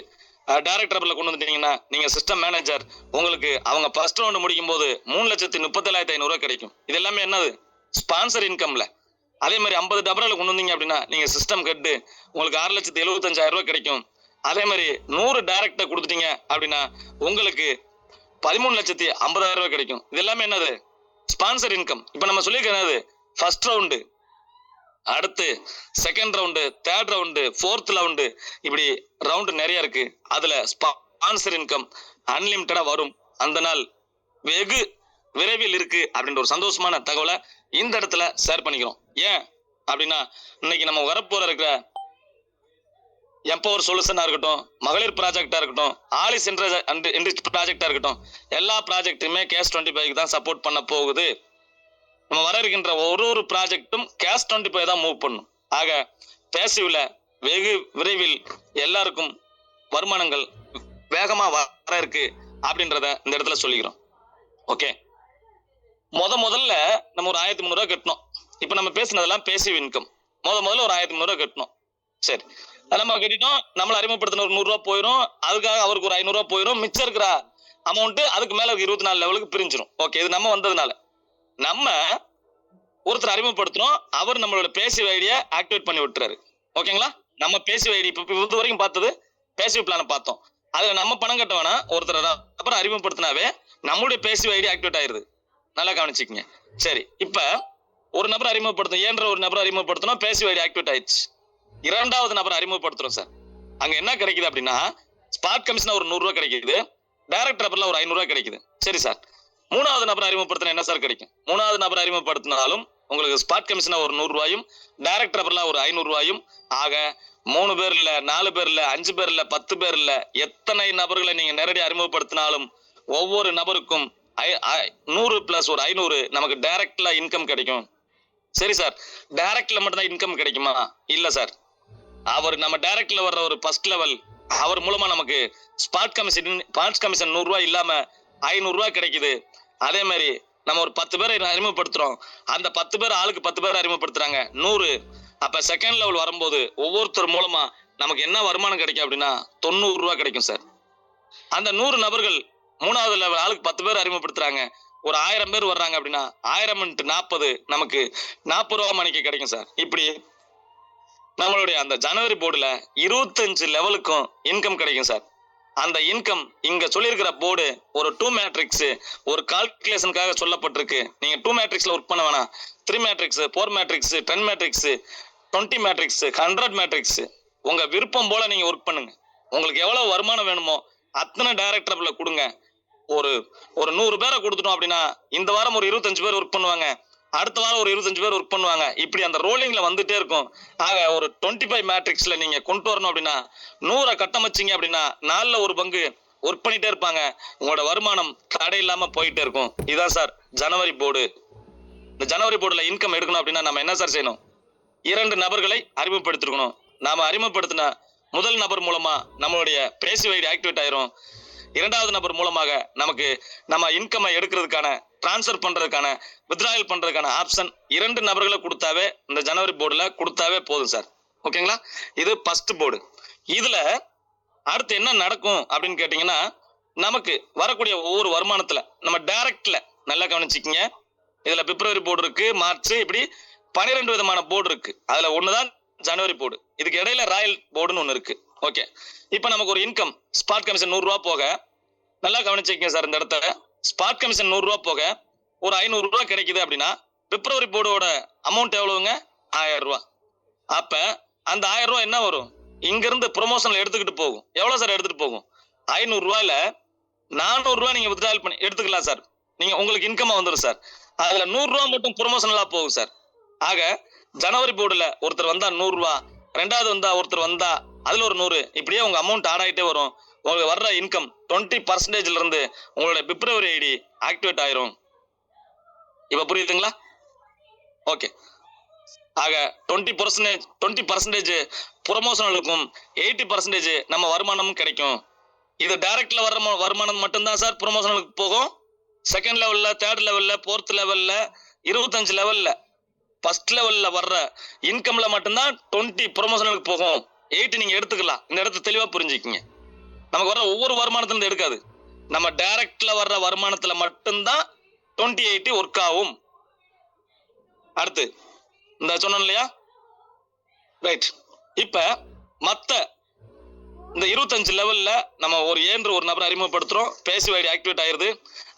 டைரக்டர் கொண்டு வந்துட்டீங்கன்னா நீங்க சிஸ்டம் மேனேஜர், உங்களுக்கு அவங்க ஃபர்ஸ்ட் ரவுண்ட் முடிக்கும் போது 3,37,500 ரூபாய் கிடைக்கும். இது எல்லாமே என்னது? ஸ்பான்சர் இன்கம்ல. அதே மாதிரி 50 டபரல கொண்டு வந்தீங்க அப்படின்னா நீங்க சிஸ்டம் ஹெட், உங்களுக்கு 6,75,000 ரூபாய் கிடைக்கும். அதே மாதிரி 100 டைரக்டர் கொடுத்துட்டீங்க அப்படின்னா உங்களுக்கு 13,50,000 ரூபாய் கிடைக்கும். இது எல்லாமே என்னது? Sponsor income. இப்ப நம்ம சொல்லியிருக்க என்னது? ஃபர்ஸ்ட் ரவுண்டு, அடுத்து second round, third round, fourth round, இப்படி ரவுண்டு நிறைய இருக்கு. அதுல ஸ்பான்சர் இன்கம் அன்லிமிட்டடா வரும். அந்த நாள் வெகு விரைவில் இருக்கு அப்படின்ற ஒரு சந்தோஷமான தகவலை இந்த இடத்துல ஷேர் பண்ணிக்கிறோம். ஏன் அப்படின்னா இன்னைக்கு நம்ம வரப்போற இருக்கிற எம்பவர் சொல்யூஷனா இருக்கட்டும், மகளிர் ப்ராஜெக்டா இருக்கட்டும், ஆலிஸ் இன்ட்ரிச் ப்ராஜெக்டா இருக்கட்டும், எல்லா ப்ராஜெக்ட்டுமே கேஷ் 25 தான் சப்போர்ட் பண்ண போகுது. நம்ம வர இருக்கின்ற ஒரு ப்ராஜெக்டும் கேஷ் 25 தான் மூவ் பண்ணும். ஆக பேசிவ்ல வெகு விரைவில் எல்லாருக்கும் வருமானங்கள் வேகமா வர இருக்கு அப்படின்றத இந்த இடத்துல சொல்லிக்கிறோம். ஓகே, முதல்ல நம்ம ஒரு 1,300 ரூபாய் கட்டணும். இப்ப நம்ம பேசினதெல்லாம் பேசிவ் இன்கம். முதல்ல ஒரு 1,300 ரூபாய் கட்டணும். சரி, நம்ம கட்டிட்டோம். நம்மள அறிமுகப்படுத்தின ஒரு 100 ரூபாய் போயிடும், அதுக்காக அவருக்கு ஒரு 500 ரூபாய் போயிடும். மிச்சம் இருக்கிற அமௌண்ட் அதுக்கு மேல 24 லெவலுக்கு பிரிஞ்சிடும். ஓகே, இது நம்ம வந்ததுனால நம்ம ஒருத்தர் அறிமுகப்படுத்துறோம், அவர் நம்மளோட பேசிவ் ஐடியை ஆக்டிவேட் பண்ணி விட்டுறாரு. ஓகேங்களா? நம்ம பேசிவ் ஐடி இப்ப இது வரைக்கும் பார்த்தது பேசிவ் பிளான பார்த்தோம். அதுல நம்ம பணம் கட்ட வேணாம். ஒருத்தர் அப்புறம் அறிமுகப்படுத்தினாவே நம்மளுடைய பேசிவ் ஐடி ஆக்டிவேட் ஆயிருது. நல்லா கவனிச்சுக்கங்க. சரி, இப்ப ஒரு நபர் அறிமுகப்படுத்தும், ஏன்ற ஒரு நபர் அறிமுகப்படுத்தணும், பேசிவ் ஐடி ஆக்டிவேட் ஆயிடுச்சு. இரண்டாவது நபர் அறிமுகப்படுத்துறோம் சார். அங்க என்ன கிடைக்குது அப்படின்னா, ஸ்பாட் கமிஷன் ஒரு 100 ரூபாய் கிடைக்குது, டைரக்ட் நபர்ல ஒரு 500 ரூபாய் கிடைக்குது. சரி சார், மூணாவது நபர் அறிமுகப்படுத்தினா என்ன சார் கிடைக்கும்? மூணாவது நபர் அறிமுகப்படுத்தினாலும் உங்களுக்கு ஸ்பாட் கமிஷனா ஒரு 100 ரூபாயும், டைரக்ட் நபர்ல ஒரு 500 ரூபாயும், ஆக 3 பேர் இல்ல, 4 பேர் இல்ல, 5 பேர் இல்ல, 10 பேர் இல்ல, எத்தனை நபர்களை நீங்க நேரடி அறிமுகப்படுத்தினாலும் ஒவ்வொரு நபருக்கும் 100 பிளஸ் ஒரு 500 நமக்கு டைரக்ட்ல இன்கம் கிடைக்கும். சரி சார், டைரக்ட்ல மட்டும் தான் இன்கம் கிடைக்குமா? இல்ல சார், அவர் நம்ம டைரக்ட்ல வர்ற ஒரு ஃபர்ஸ்ட் லெவல், அவர் மூலமா நமக்கு ஸ்பாட் கமிஷன் 100 ரூபாய் இல்லாம 500 ரூபாய் கிடைக்குது. அதே மாதிரி நம்ம ஒரு 10 பேரை அறிமுகப்படுத்துறோம், அந்த 10 பேர் ஆளுக்கு 10 பேர் அறிமுகப்படுத்துறாங்க, 100. அப்ப செகண்ட் லெவல் வரும்போது ஒவ்வொருத்தர் மூலமா நமக்கு என்ன வருமானம் கிடைக்கும் அப்படின்னா 90 ரூபாய் கிடைக்கும் சார். அந்த 100 நபர்கள் மூணாவது லெவல் ஆளுக்கு 10 பேர் அறிமுகப்படுத்துறாங்க, ஒரு 1000 பேர் வர்றாங்க அப்படின்னா 1000 × 40 நமக்கு 40 ரூபாய் மணிக்கு கிடைக்கும் சார். இப்படி நம்மளுடைய அந்த ஜனவரி போர்டுல 25 லெவலுக்கும் இன்கம் கிடைக்கும் சார். அந்த இன்கம் இங்க சொல்லியிருக்கிற போர்டு ஒரு 2 மேட்ரிக்ஸ், ஒரு கால்குலேஷனுக்காக சொல்லப்பட்டிருக்கு. நீங்க 2 மேட்ரிக்ஸ்ல ஒர்க் பண்ண வேணாம், 3 matrix, 4 matrix, 10 matrix, 20 matrix, 100 matrix, உங்க விருப்பம் போல நீங்க ஒர்க் பண்ணுங்க. உங்களுக்கு எவ்வளவு வருமானம் வேணுமோ அத்தனை டைரக்டர்ல கொடுங்க. ஒரு 100 பேரை கொடுத்துட்டோம் அப்படின்னா இந்த வாரம் ஒரு 25 பேர் ஒர்க் பண்ணுவாங்க, அடுத்த வாரம் ஒரு 25 பேர் ஒர்க் பண்ணுவாங்க. இப்படி அந்த ரோலிங்ல வந்துட்டே இருக்கும். ஆக ஒரு 25 மேட்ரிக்ஸ்ல நீங்க கொண்டு வரணும் அப்படின்னா 100 கட்டமைச்சிங்க அப்படின்னா 4ல் ஒரு பங்கு ஒர்க் பண்ணிட்டே இருப்பாங்க. உங்களோட வருமானம் தடை இல்லாம போயிட்டே இருக்கும். இதான் சார் ஜனவரி போர்டு. இந்த ஜனவரி போர்டுல இன்கம் எடுக்கணும் அப்படின்னா நம்ம என்ன சார் செய்யணும்? 2 நபர்களை அறிமுகப்படுத்திருக்கணும். நாம அறிமுகப்படுத்தின முதல் நபர் மூலமா நம்மளுடைய பேசிவ் ஐடி ஆக்டிவேட் ஆயிரும். இரண்டாவது நபர் மூலமாக நமக்கு நம்ம இன்கம் எடுக்கிறதுக்கான, டிரான்ஸ்ஃபர் பண்றதுக்கான, வித்ட்ராயல் பண்றதுக்கான ஆப்ஷன் 2 நபர்களை கொடுத்தாவே இந்த ஜனவரி போர்டுல கொடுத்தாவே போதும் சார். ஓகேங்களா? இது ஃபர்ஸ்ட் போர்டு. இதுல அடுத்து என்ன நடக்கும் அப்படின்னு கேட்டீங்கன்னா, நமக்கு வரக்கூடிய ஒவ்வொரு வருமானத்துல நம்ம டைரக்ட்ல நல்லா கவனிச்சுக்கீங்க. இதுல பிப்ரவரி போர்டு இருக்கு, மார்ச், இப்படி 12 விதமான போர்டு இருக்கு. அதுல ஒண்ணுதான் ஜனவரி போர்டு. இதுக்கு இடையில ராயல் போர்டுன்னு ஒண்ணு இருக்கு. ஓகே, இப்ப நமக்கு ஒரு இன்கம் ஸ்பாட் கமிஷன் 100 ரூபாய் போக, நல்லா கவனிச்சுக்கீங்க சார், இந்த இடத்துல ஸ்பாட் கமிஷன் 100 ரூபாய் போக ஒரு 500 ரூபாய் கிடைக்குது அப்படின்னா பிப்ரவரி போர்டோட அமௌண்ட் எவ்வளவுங்க? 1000 ரூபாய். அப்ப அந்த 1000 ரூபாய் என்ன வரும்? இங்க இருந்து ப்ரொமோஷன்ல எடுத்துக்கிட்டு போகும். எவ்வளவு சார் எடுத்துட்டு போகும்? 500 ரூபாயில 400 ரூபாய் நீங்க வித்ட்ராயல் பண்ணி எடுத்துக்கலாம் சார். நீங்க உங்களுக்கு இன்கமா வந்துடும் சார். அதுல 100 ரூபாய் மட்டும் ப்ரொமோஷனலா போகும் சார். ஆக ஜனவரி போர்டுல ஒருத்தர் வந்தா 100 ரூபாய், ரெண்டாவது வந்தா ஒருத்தர் வந்தா அதுல ஒரு 100, இப்படியே உங்க அமௌண்ட் ஆட் ஆயிட்டே வரும். உங்களுக்கு வர்ற இன்கம் 20% இருந்து உங்களுடைய பிப்ரவரி ஐடி ஆக்டிவேட் ஆயிரும். இப்ப புரியுதுங்களா? ஓகே. ஆக 20% ப்ரொமோஷனலுக்கும் 80% நம்ம வருமானமும் கிடைக்கும். இது டைரக்ட்ல வர்ற வருமானம் மட்டும்தான் சார் ப்ரொமோஷனலுக்கு போகும். செகண்ட் லெவல்ல, தேர்ட் லெவல்ல, ஃபோர்த் லெவல்ல, 25 லெவல்ல, ஃபர்ஸ்ட் லெவல்ல வர்ற இன்கம்ல மட்டும்தான் 20 ப்ரொமோஷனலுக்கு போகும். 8 நீங்க எடுத்துக்கலாம். இந்த இடத்த தெளிவா புரிஞ்சுக்கிங்க. நமக்கு வர்ற ஒவ்வொரு வருமானத்துல எடுக்காது, நம்ம டைரக்ட்ல வர்ற வருமானத்துல மட்டும்தான் 28 ஒர்க் ஆகும். அடுத்து இந்த சொன்னோம் இல்லையா? ரைட். இப்ப மத்த இந்த 25 லெவல்ல நம்ம ஒரு ஏன்ற ஒரு நபரை அறிமுகப்படுத்துறோம், பேசிவ் ஐடி ஆக்டிவேட் ஆயிருது.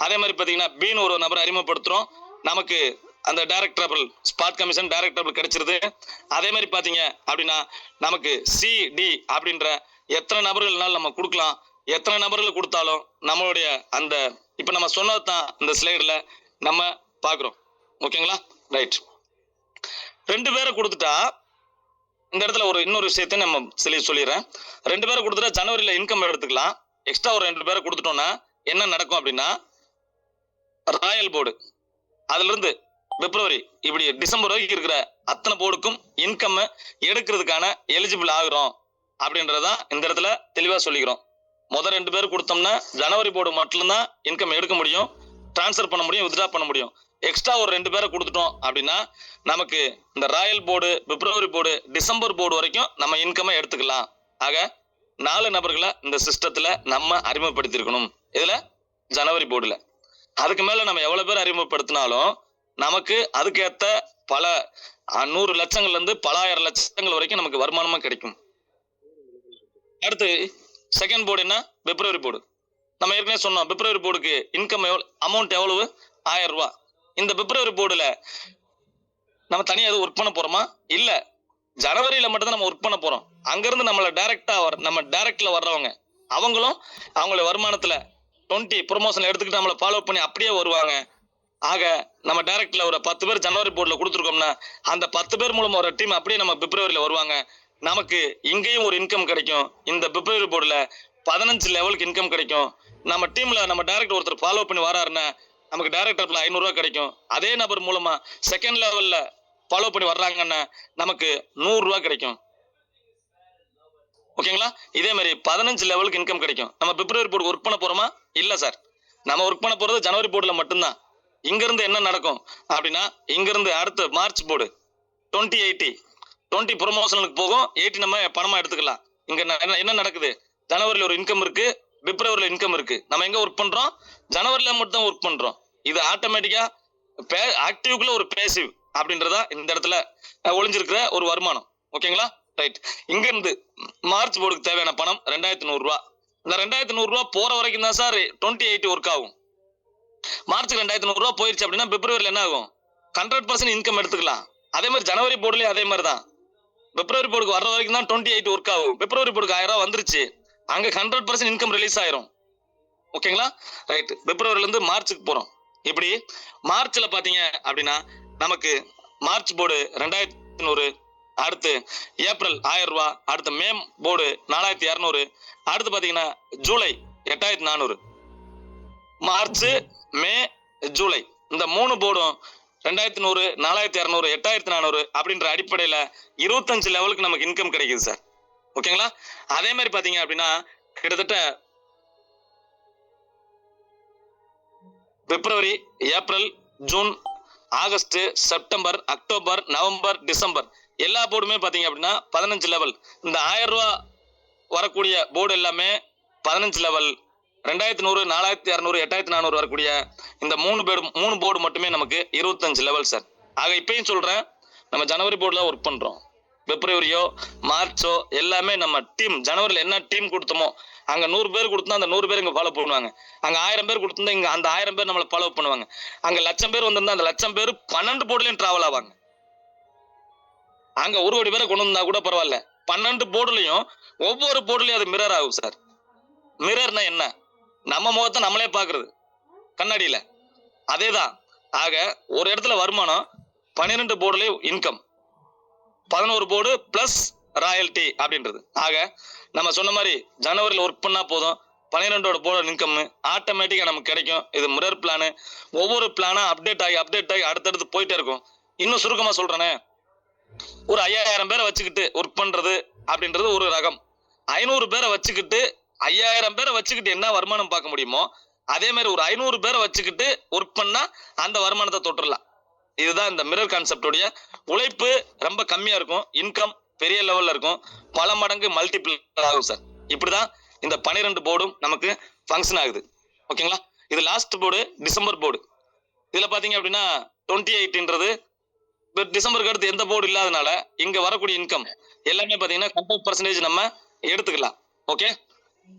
அதே மாதிரி பாத்தீங்கன்னா பீன் ஒரு நபரை அறிமுகப்படுத்துறோம், நமக்கு அந்த டைரக்டரபிள் ஸ்பாட் கமிஷன் டைரக்டரபிள் கிடைச்சிருது. அதே மாதிரி பாத்தீங்க அப்படின்னா நமக்கு சிடி அப்படின்ற எத்தனை நபர்கள்னாலும் நம்ம கொடுக்கலாம். எத்தனை நபர்கள் கொடுத்தாலும் நம்மளுடைய அந்த இப்ப நம்ம சொன்னதுதான் இந்த ஸ்லைடுல நம்ம பாக்குறோம். ஓகேங்களா? ரைட். 2 பேரை கொடுத்துட்டா இந்த இடத்துல ஒரு இன்னொரு விஷயத்தை நம்ம சொல்லிடுறேன். 2 பேரை கொடுத்துட்டா ஜனவரியில இன்கம் எடுத்துக்கலாம். எக்ஸ்ட்ரா ஒரு 2 பேரை கொடுத்துட்டோம்னா என்ன நடக்கும் அப்படின்னா, ராயல் போர்டு அதுல இருந்து பிப்ரவரி இப்படி டிசம்பர் வரைக்கும் இருக்கிற அத்தனை போர்டுக்கும் இன்கம் எடுக்கிறதுக்கான எலிஜிபிள் ஆகுறோம் அப்படின்றதான் இந்த இடத்துல தெளிவா சொல்லிக்கிறோம். முதல் 2 பேர் கொடுத்தோம்னா ஜனவரி போர்டு மட்டும்தான் இன்கம் எடுக்க முடியும், டிரான்ஸ்ஃபர் பண்ண முடியும், வித்ட்ரா பண்ண முடியும். எக்ஸ்ட்ரா ஒரு 2 பேரை கொடுத்துட்டோம் அப்படின்னா நமக்கு இந்த ராயல் போர்டு, பிப்ரவரி போர்டு, டிசம்பர் போர்டு வரைக்கும் நம்ம இன்கம் எடுத்துக்கலாம். ஆக 4 நபர்களை இந்த சிஸ்டத்துல நம்ம அறிமுகப்படுத்திருக்கணும். இதுல ஜனவரி போர்டுல அதுக்கு மேல நம்ம எவ்வளவு பேர் அறிமுகப்படுத்தினாலும் நமக்கு அதுக்கேற்ற பல 100 லட்சங்கள்ல இருந்து பல ஆயிரம் லட்சங்கள் வரைக்கும் நமக்கு வருமானமா கிடைக்கும். அடுத்து செகண்ட் போர்டு என்ன? பிப்ரவரி போர்டு. நம்ம ஏற்கனவே சொன்னோம் பிப்ரவரி போர்டுக்கு இன்கம் அமௌண்ட் எவ்வளவு? 1000 ரூபாய். இந்த பிப்ரவரி போர்டுல நம்ம தனியா எதுவும் ஒர்க் பண்ண போறோமா? இல்ல. ஜனவரியில மட்டும் தான் நம்ம ஒர்க் பண்ண போறோம். அங்கிருந்து நம்மள நம்ம டைரக்ட்ல வர்றவங்க அவங்களும் அவங்களோட வருமானத்துல 20 ப்ரொமோஷன் எடுத்துக்கிட்டு நம்மளை ஃபாலோ பண்ணி அப்படியே வருவாங்க. ஆக நம்ம டைரக்ட்ல ஒரு 10 பேர் ஜனவரி போர்டுல கொடுத்துருக்கோம்னா அந்த 10 பேர் மூலமா ஒரு டீம் அப்படியே நம்ம பிப்ரவரியில வருவாங்க. நமக்கு இங்கேயும் ஒரு இன்கம் கிடைக்கும். இந்த பிப்ரவரி போர்டுல 15 லெவலுக்கு இன்கம் கிடைக்கும். நம்ம டீம்ல நம்ம டைரக்டர் ஒருத்தர் ஃபாலோ பண்ணி வராருன்னா நமக்கு டைரக்டர்ல 500 ரூபாய் கிடைக்கும். அதே நபர் மூலமா செகண்ட் லெவல்ல ஃபாலோ பண்ணி வர்றாங்கன்னா நமக்கு 100 ரூபாய் கிடைக்கும். ஓகேங்களா? இதே மாதிரி 15 லெவலுக்கு இன்கம் கிடைக்கும். நம்ம பிப்ரவரி போர்டு ஒர்க் பண்ண போறோமா? இல்ல சார். நம்ம ஒர்க் பண்ண போறது ஜனவரி போர்டுல மட்டும்தான். இங்க இருந்து என்ன நடக்கும் அப்படின்னா இங்க இருந்து அடுத்து மார்ச் போர்டு 20 ப்ரொமோஷனுக்கு போகும். 80 நம்ம பணமா எடுத்துக்கலாம். இங்க என்ன நடக்குது? ஜனவரியில ஒரு இன்கம் இருக்கு, பிப்ரவரியில இன்கம் இருக்கு. நம்ம எங்க ஒர்க் பண்றோம்? ஜனவரியில மட்டும் தான் ஒர்க் பண்றோம். இது ஆட்டோமேட்டிக்கா ஆக்டிவ்க்குள்ள ஒரு பேசிவ் அப்படின்றதா இந்த இடத்துல ஒளிஞ்சிருக்கிற ஒரு வருமானம். ஓகேங்களா? ரைட். இங்க இருந்து மார்ச் போர்டுக்கு தேவையான பணம் 2100 ரூபாய். இந்த 2100 ரூபாய் போற வரைக்கும் தான் சார் 2080 ஒர்க் ஆகும். மார்ச்சுக்கு 2100 ரூபாய் போயிருச்சு அப்படின்னா பிப்ரவரியில என்ன ஆகும்? 100% இன்கம் எடுத்துக்கலாம். அதே மாதிரி ஜனவரி போர்டுலயும் அதே மாதிரி தான். பிப்ரவரி போர்டுக்கு வர்ற வரைக்கும் தான் 2080 ஒர்க் ஆகும். பிப்ரவரி போர்டுக்கு 1000 ரூபாய் வந்துருச்சு, அங்க 100% இன்கம் ரிலீஸ் ஆயிரும். ஓகேங்களா? ரைட். பிப்ரவரியில இருந்து மார்ச்சுக்கு போறோம். இப்படி மார்ச்ல பாத்தீங்க அப்படின்னா நமக்கு மார்ச் போர்டு 2100, அடுத்து ஏப்ரல் 1000 ரூபாய், அடுத்து மே போர்டு 4200, அடுத்து பாத்தீங்கன்னா ஜூலை 8400. மார்ச், மே, ஜூலை இந்த 3 போர்டும் 2100, 4200, 8400 அப்படின்ற அடிப்படையில 25 லெவலுக்கு நமக்கு இன்கம் கிடைக்குது சார். ஓகேங்களா? அதே மாதிரி பாத்தீங்க அப்படின்னா கிட்டத்தட்ட February, April, June, August, September, October, November, December எல்லா போர்டுமே பாத்தீங்க அப்படின்னா 15 லெவல். இந்த 1000 ரூபாய் வரக்கூடிய போர்டு எல்லாமே 15 லெவல். 2100, 4200, 8400 வரக்கூடிய இந்த 3 போர்டு மட்டுமே நமக்கு 25 லெவல் சார். ஆக இப்பயும் சொல்றேன், நம்ம ஜனவரி போர்டுல ஒர்க் பண்றோம். பிப்ரவரியோ மார்ச்சோ எல்லாமே நம்ம டீம் ஜனவரியில என்ன டீம் கொடுத்தோமோ அங்க 100 பேர் கொடுத்தா அந்த 100 பேர் இங்க ஃபாலோ பண்ணுவாங்க. அங்க 1000 பேர் கொடுத்திருந்தா இங்க அந்த 1000 பேர் நம்மளை ஃபாலோ பண்ணுவாங்க. அங்க 1,00,000 பேர் வந்திருந்தா அந்த 1,00,000 பேர் 12 போர்டுலயும் டிராவல் ஆவாங்க. அங்க 1 கோடி பேரை கொண்டு வந்தா கூட பரவாயில்ல, 12 போர்டுலயும் ஒவ்வொரு போர்டுலயும் அது மிரர் ஆகும் சார். மிரர்னா என்ன? நம்ம முகத்தை நம்மளே பாக்குறது கண்ணாடியில, அதேதான். ஆக ஒரு இடத்துல வருமானம், 12 போர்டுலயும் இன்கம், 11 போர்டு பிளஸ் ராயல்டி அப்படின்றது. ஆக நம்ம சொன்ன மாதிரி ஜனவரியில் ஒர்க் பண்ணா போதும், 12 போர்டு இன்கம் ஆட்டோமேட்டிக்கா நமக்கு கிடைக்கும். இது மிரர் பிளான். ஒவ்வொரு பிளானா அப்டேட் ஆகி அடுத்தடுத்து போயிட்டே இருக்கும். இன்னும் சுருக்கமா சொல்றேனே, ஒரு 5000 பேரை வச்சுக்கிட்டு ஒர்க் பண்றது அப்படின்றது ஒரு ரகம். 500 பேரை வச்சுக்கிட்டு 5000 பேரை வச்சுக்கிட்டு என்ன வருமானம் பார்க்க முடியுமோ அதே மாதிரி ஒரு 500 பேரை வச்சுக்கிட்டு ஒர்க் பண்ணா அந்த வருமானத்தை தொட்டுடலாம். இதுதான் இந்த மிரர் கான்செப்டோடைய உழைப்பு. ரொம்ப கம்மியா இருக்கும், இன்கம் பெரிய லெவல்ல இருக்கும், பல மடங்கு மல்டிபிள் ஆகும் சார். இப்படிதான் இந்த 12 போர்டும் நமக்கு ஃபங்க்ஷன் ஆகுது. ஓகேங்களா? இது லாஸ்ட் போர்டு டிசம்பர் போர்டு. இதுல பாத்தீங்க அப்படின்னா 28ன்றது டிசம்பருக்கு அடுத்து எந்த போர்டு இல்லாதனால இங்க வரக்கூடிய இன்கம் எல்லாமே பாத்தீங்கன்னா 100% நம்ம எடுத்துக்கலாம். ஓகே,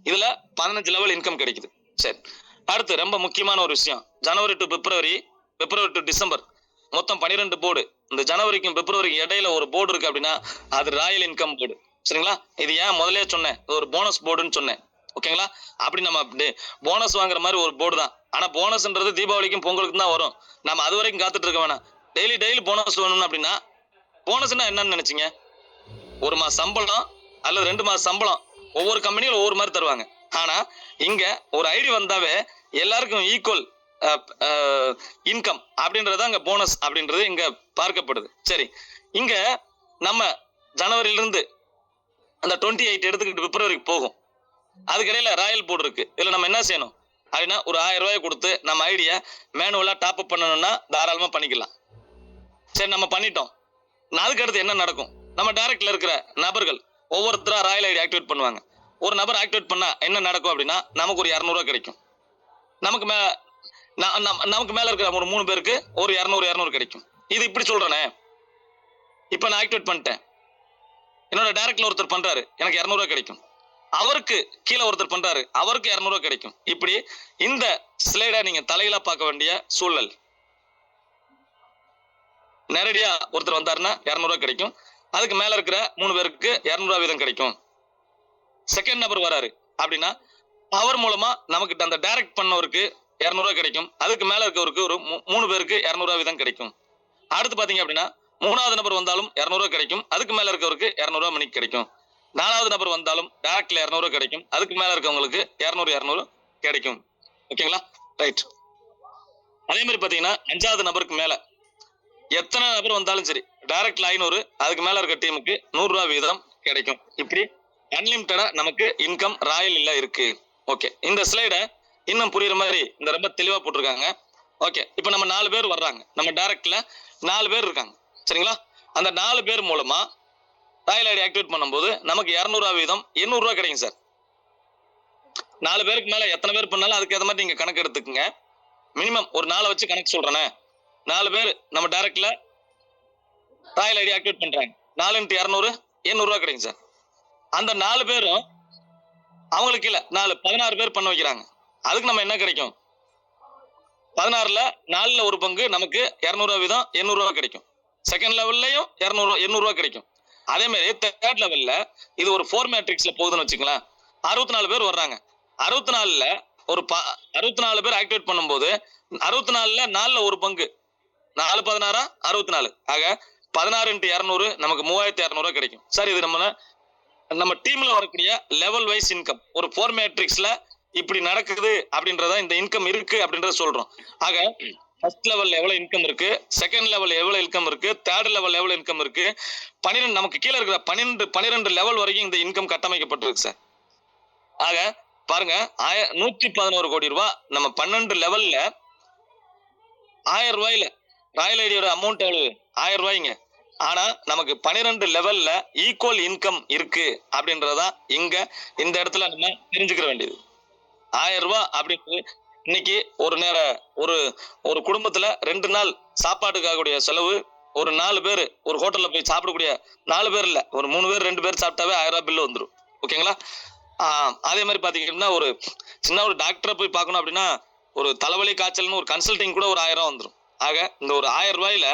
இதுல 15 லெவல் இன்கம் கிடைக்குது. சரி, அடுத்து ரொம்ப முக்கியமான ஒரு விஷயம், January to February, February to December மொத்தம் 12 போர்டு. இந்த ஜனவரிக்கும் பிப்ரவரிக்கும் இடையில ஒரு போர்டு இருக்கு அப்படின்னா அது ராயல் இன்கம் போர்டு. சரிங்களா? இது ஏன் முதலே சொன்னேன், இது ஒரு போனஸ் போர்டுன்னு சொன்னேன். ஓகேங்களா? அப்படி நம்ம போனஸ் வாங்குற மாதிரி ஒரு போர்டு தான். ஆனா போனஸ்ன்றது தீபாவளிக்கும் பொங்கலுக்கும் தான் வரும். நம்ம அது வரைக்கும் காத்துட்டு இருக்க வேணாம். டெய்லி போனஸ் வேணும்னு அப்படின்னா, போனஸ்னா என்னன்னு நினைச்சீங்க? ஒரு மாச சம்பளம் அல்லது 2 மாச சம்பளம் ஒவ்வொரு கம்பெனியில ஒவ்வொரு மாதிரி தருவாங்க. ஆனா இங்க ஒரு ஐடி வந்தாவே எல்லாருக்கும் ஈக்குவல் இன்கம் அப்படின்றது அங்க போனஸ் அப்படின்றது இங்க பார்க்கப்படுது. சரி, இங்க நம்ம ஜனவரியில இருந்து அந்த 28 எடுத்துக்கிட்டு பிப்ரவரிக்கு போகும். அதுக்கிடையில ராயல் போர்டு இருக்கு. இதுல நம்ம என்ன செய்யணும் அப்படின்னா, ஒரு 1000 ரூபாய் கொடுத்து நம்ம ஐடியா மேனுவலா டாப் அப் பண்ணணும்னா தாராளமா பண்ணிக்கலாம். சரி, நம்ம பண்ணிட்டோம். அதுக்கு அடுத்து என்ன நடக்கும்? நம்ம டைரக்ட்ல இருக்கிற நபர்கள் ஒவ்வொருத்தரா ராயல் ஐடி ஆக்டிவேட் பண்ணுவாங்க. ஒரு நபர் ஆக்டிவேட் பண்ணா என்ன நடக்கும் அப்படின்னா, நமக்கு ஒரு 200 ரூபாய் கிடைக்கும். நமக்கு மேல இருக்கிற ஒரு 3 பேருக்கு ஒரு 200 கிடைக்கும். இது இப்படி சொல்றேனே, இப்ப நான் ஆக்டிவேட் பண்ணிட்டேன். என்னோட டைரக்ட்ல ஒருத்தர் பண்றாரு, எனக்கு 200 ரூபாய் கிடைக்கும். அவருக்கு கீழே ஒருத்தர் பண்றாரு, அவருக்கு 200 ரூபாய் கிடைக்கும். இப்படி இந்த ஸ்லைடை நீங்க தலையில பார்க்க வேண்டிய சூழல். நேரடியா ஒருத்தர் வந்தாருன்னா 200 ரூபாய் கிடைக்கும். அதுக்கு மேல இருக்கிற 3 பேருக்கு 200 ரூபாய் வீதம் கிடைக்கும். செகண்ட் நபர் வராரு அப்படின்னா அவர் மூலமா நமக்கு அந்த டைரக்ட் பண்ணவருக்கு 200 ரூபாய் கிடைக்கும். அதுக்கு மேல இருக்கவருக்கு ஒரு 3 பேருக்கு 200 ரூபாய் வீதம் கிடைக்கும். அடுத்து பாத்தீங்க அப்படின்னா 3வது நபர் வந்தாலும் 200 ரூபாய் கிடைக்கும். அதுக்கு மேல இருக்கவருக்கு 200 ரூபாய் மணிக்கு கிடைக்கும். 4வது நபர் வந்தாலும் டைரக்ட்ல 200 ரூபாய் கிடைக்கும். அதுக்கு மேல இருக்கவங்களுக்கு 200 கிடைக்கும். ஓகேங்களா? ரைட். அதே மாதிரி பாத்தீங்கன்னா 5வது நபருக்கு மேல எத்தனை நபர் வந்தாலும் சரி, டைரக்ட்ல 500, அதுக்கு மேல இருக்க டீமுக்கு 100 ரூபாய் வீதம் கிடைக்கும். இப்படி அன்லிமிட்டடா நமக்கு இன்கம் ராயல்ல இருக்கு. ஓகே, இந்த ஸ்லைடை இன்னும் புரியுற மாதிரி இந்த ரொம்ப தெளிவா போட்டிருக்காங்க. ஓகே, இப்போ நம்ம 4 பேர் வர்றாங்க, நம்ம டைரக்ட்ல 4 பேர் இருக்காங்க, சரிங்களா? அந்த 4 பேர் மூலமா ராயல் ஐடி ஆக்டிவேட் பண்ணும்போது நமக்கு 200 ரூபாய் வீதம் 800 ரூபாய் கிடைக்கும் சார். 4 பேருக்கு மேல எத்தனை பேர் பண்ணாலும் அதுக்கு ஏற்ற மாதிரி நீங்க கணக்கு எடுத்துக்கங்க. மினிமம் ஒரு 4 வச்சு கணக்கு சொல்றேனே, 4 பேர் நம்ம டைரக்ட்ல ராயல் ஐடி ஆக்டிவேட் பண்றாங்க. 4 × 200 800 ரூபாய் கிடைக்கும் சார். அந்த 4 பேரும் அவங்களுக்கு இல்ல 16 பேர் பண்ண வைக்கிறாங்க. அதுக்கு நம்ம என்ன கிடைக்கும்? 16ல 4ல ஒரு பங்கு நமக்கு 200 ரூபாய் வீதம் 800 ரூபாய் கிடைக்கும். செகண்ட் லெவல்லையும் 800 ரூபாய் கிடைக்கும். அதே மாதிரி தேர்ட் லெவல்ல இது ஒரு 4 மேட்ரிக்ஸ்ல போகுதுன்னு வச்சுக்கலாம். 64 பேர் வர்றாங்க. 64ல ஒரு 64 பேர் ஆக்டிவேட் பண்ணும்போது 64ல 4ல ஒரு பங்கு 4 16 64. ஆக 16 × 200 நமக்கு 3200 ரூபாய் கிடைக்கும். சார் இது நம்ம டீம்ல வரக்கூடிய லெவல் வைஸ் இன்கம் ஒரு 4 மேட்ரிக்ஸ்ல இப்படி நடக்குது அப்படின்றத இந்த இன்கம் இருக்கு அப்படின்றத சொல்றோம். ஆக ஃபர்ஸ்ட் லெவல்ல எவ்வளவு இன்கம் இருக்கு, செகண்ட் லெவல் எவ்வளவு இன்கம் இருக்கு, தேர்ட் லெவல் எவ்வளவு இன்கம் இருக்கு, 12 நமக்கு கீழே இருக்கிற 12 லெவல் வரைக்கும் இந்த இன்கம் கட்டமைக்கப்பட்டிருக்கு சார். ஆக பாருங்க, 111 கோடி ரூபாய் நம்ம 12 லெவல்ல 1000 ரூபாயில ராயல் ஐடியோட அமௌண்ட் எவ்வளவு? 1000 ரூபாய்ங்க. ஆனா நமக்கு 12 லெவல்ல ஈக்குவல் இன்கம் இருக்கு அப்படின்றதா இங்க இந்த இடத்துல நம்ம தெரிஞ்சுக்கிற வேண்டியது. 1000 ரூபாய் அப்படின்றது இன்னைக்கு ஒரு குடும்பத்துல 2 நாள் சாப்பாட்டுக்காக கூடிய செலவு ஒரு 4 பேர் ஒரு ஹோட்டல்ல போய் சாப்பிடக்கூடிய 4 பேர் இல்ல, ஒரு 3 பேர் 2 பேர் சாப்பிட்டாவே 1000 ரூபாய் பில்லு வந்துடும். ஓகேங்களா? அதே மாதிரி பாத்தீங்கன்னா ஒரு சின்ன ஒரு டாக்டரை போய் பார்க்கணும் அப்படின்னா ஒரு தலைவலி காய்ச்சல்னு ஒரு கன்சல்டிங் கூட ஒரு 1000 ரூபாய் வந்துடும். ஆக இந்த ஒரு 1000 ரூபாயில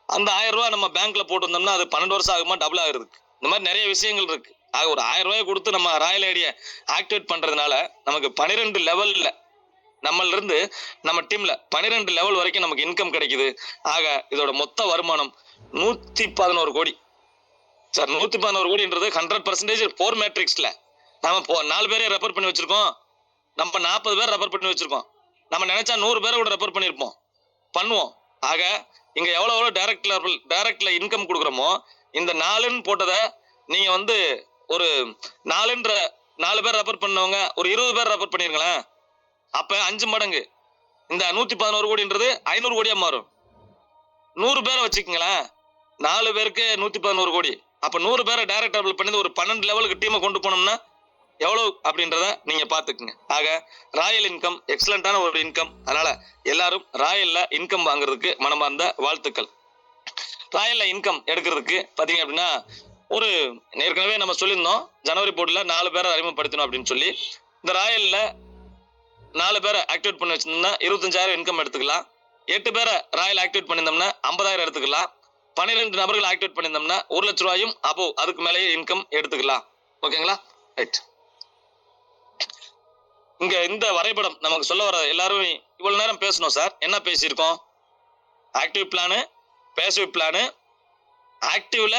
அந்த 1000 ரூபாய் நம்ம பேங்க்ல போட்டு வந்தோம்னா அது 12 வருஷம் ஆகுமா டபுள் ஆகுறதுக்கு. இந்த மாதிரி நிறைய விஷயங்கள் இருக்கு. ஆக ஒரு 1000 ரூபாய் கொடுத்து நம்ம ராயல் ஐடியை ஆக்டிவேட் பண்றதுனால நமக்கு 12 லெவல்ல நம்மள இருந்து நம்ம டீம்ல 12 லெவல் வரைக்கும் நமக்கு இன்கம் கிடைக்குது. ஆக இதோட மொத்த வருமானம் 111 கோடி சார். 111 கோடின்றது 100% 4 மேட்ரிக்ஸ்ல நம்ம 4 பேரை ரெஃபர் பண்ணி வச்சிருக்கோம், நம்ம 40 பேர் ரெஃபர் பண்ணி வச்சிருக்கோம், நம்ம நினைச்சா 100 பேரை கூட ரெஃபர் பண்ணிருப்போம் பண்ணுவோம். ஆக இங்க எவ்வளவு டைரக்ட்ல இன்கம் கொடுக்குறோமோ இந்த 4ன்னு போட்டதை நீங்க ஒரு 4 பேர் ரெஃபர் பண்ணவங்க ஒரு 20 பேர் ரெஃபர் பண்ணிருங்களேன், அப்ப 5 மடங்கு இந்த 111 கோடின்றது 500 கோடியா மாறும். 100 பேரை வச்சுக்கங்களேன், 4 பேருக்கு 111 கோடி. அப்ப 100 பேரை டைரக்ட் ரெஃபர் பண்ணி ஒரு 12 லெவலுக்கு டீமை கொண்டு போனோம்னா எவ்வளவு அப்படின்றத நீங்க பாத்துக்குங்க. ஆக ராயல் இன்கம் எக்ஸலண்டான ஒரு இன்கம். அதனால எல்லாரும் ராயல்ல இன்கம் வாங்குறதுக்கு மனமார்ந்த வாழ்த்துக்கள். ராயல்ல இன்கம் எடுக்கிறதுக்கு பாத்தீங்க அப்படின்னா ஒரு ஏற்கனவே நம்ம சொல்லியிருந்தோம், ஜனவரி போர்டுல 4 பேரை அறிமுகப்படுத்தணும் அப்படின்னு சொல்லி. இந்த ராயல்ல 4 பேரை ஆக்டிவேட் பண்ணி வச்சிருந்தோம்னா 25,000 இன்கம் எடுத்துக்கலாம். 8 பேரை ராயல் ஆக்டிவேட் பண்ணியிருந்தோம்னா 50,000 எடுத்துக்கலாம். 12 நபர்கள் ஆக்டிவேட் பண்ணியிருந்தோம்னா 1 லட்சம் ரூபாயும் அதுக்கு மேலேயே இன்கம் எடுத்துக்கலாம். ஓகேங்களா? ரைட். இங்க இந்த வரைபடம் நமக்கு சொல்ல வர எல்லாரும் இவ்வளவு நேரம் பேசணும் சார். என்ன பேசியிருக்கோம்? Active plan, passive plan. ஆக்டிவ்ல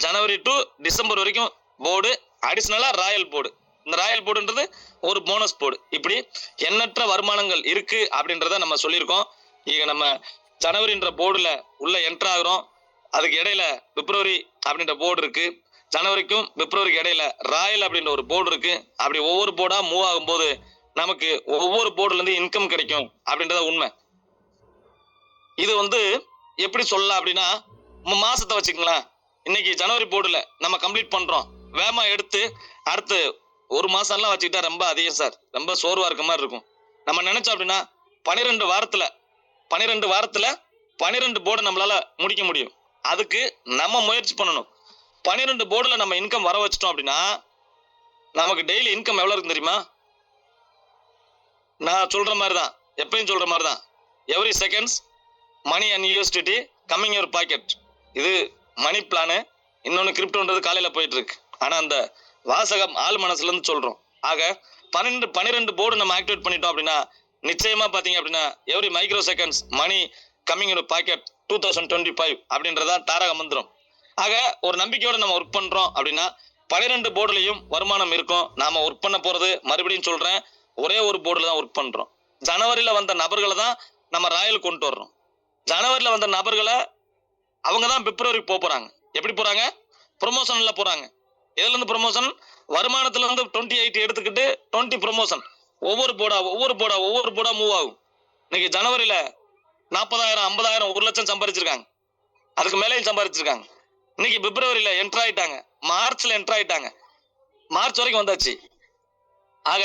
ஜனவரி டு டிசம்பர் வரைக்கும் போர்டு, அடிஷனலா ராயல் போர்டு. இந்த ராயல் போர்டுன்றது ஒரு போனஸ் போர்டு. இப்படி எண்ணற்ற வருமானங்கள் இருக்கு அப்படின்றத நம்ம சொல்லியிருக்கோம். இங்க நம்ம ஜனவரின்ற போர்டுல உள்ள என்டர் ஆகுறோம். அதுக்கு இடையில பிப்ரவரி அப்படின்ற போர்டு இருக்கு. ஜனவரிக்கும் பிப்ரவரிக்கு இடையில ராயல் அப்படின்ற ஒரு போர்டு இருக்கு. அப்படி ஒவ்வொரு போர்டா மூவ் ஆகும்போது நமக்கு ஒவ்வொரு போர்டுல இருந்து இன்கம் கிடைக்கும் அப்படின்றத உண்மை. இது எப்படி சொல்லலாம் அப்படின்னா மாசத்தை வச்சுக்கலாம். இன்னைக்கு ஜனவரி போர்டுல நம்ம கம்ப்ளீட் பண்றோம், வேகமா எடுத்து அடுத்து ஒரு மாசம் எல்லாம் வச்சுக்கிட்டா ரொம்ப அதிகம் சார், ரொம்ப சோர்வா இருக்க மாதிரி இருக்கும். நம்ம நினைச்சோம் அப்படின்னா 12 வாரத்துல 12 போர்டை நம்மளால முடிக்க முடியும். அதுக்கு நம்ம முயற்சி பண்ணணும். 12 போர்டுல நம்ம இன்கம் வர வச்சிட்டோம் அப்படின்னா நமக்கு டெய்லி இன்கம் எவ்வளவு இருக்கு தெரியுமா? நான் சொல்ற மாதிரி தான், எப்பயும் சொல்ற மாதிரி தான். Every seconds money and USTD coming your pocket. இது மணி பிளானு. இன்னொன்று கிரிப்டோன்றது காலையில் போயிட்டு இருக்கு. ஆனால் அந்த வாசகம் ஆள் மனசுல இருந்து சொல்றோம். ஆக 12 போர்டு நம்ம ஆக்டிவேட் பண்ணிட்டோம் அப்படின்னா நிச்சயமா பாத்தீங்க அப்படின்னா every micro seconds money coming your pocket 2025 அப்படின்றதா தாரக மந்திரம். ஆக ஒரு நம்பிக்கையோட நம்ம ஒர்க் பண்றோம் அப்படின்னா 12 போர்டுலையும் வருமானம் இருக்கும். நாம ஒர்க் பண்ண போறது மறுபடியும் சொல்றேன், ஒரே ஒரு போர்டுல தான் ஒர்க் பண்றோம். ஜனவரியில வந்த நபர்களை தான் நம்ம ராயல் கொண்டு வர்றோம். ஜனவரியில வந்த நபர்களை அவங்க தான் பிப்ரவரிக்கு போறாங்க. எப்படி போறாங்க? ப்ரொமோஷன்ல போறாங்க. எதுல இருந்து ப்ரொமோஷன்? வருமானத்துல இருந்து 28 எடுத்துக்கிட்டு 20 ப்ரொமோஷன். ஒவ்வொரு போர்டா மூவ் ஆகும். இன்னைக்கு ஜனவரியில 40,000 50,000 1 லட்சம் சம்பாதிச்சிருக்காங்க. அதுக்கு மேலேயும் சம்பாதிச்சிருக்காங்க. இன்னைக்கு பிப்ரவரியில என்டர் ஆயிட்டாங்க, மார்ச்ல என்டர் ஆயிட்டாங்க, மார்ச் வரைக்கும் வந்தாச்சு. ஆக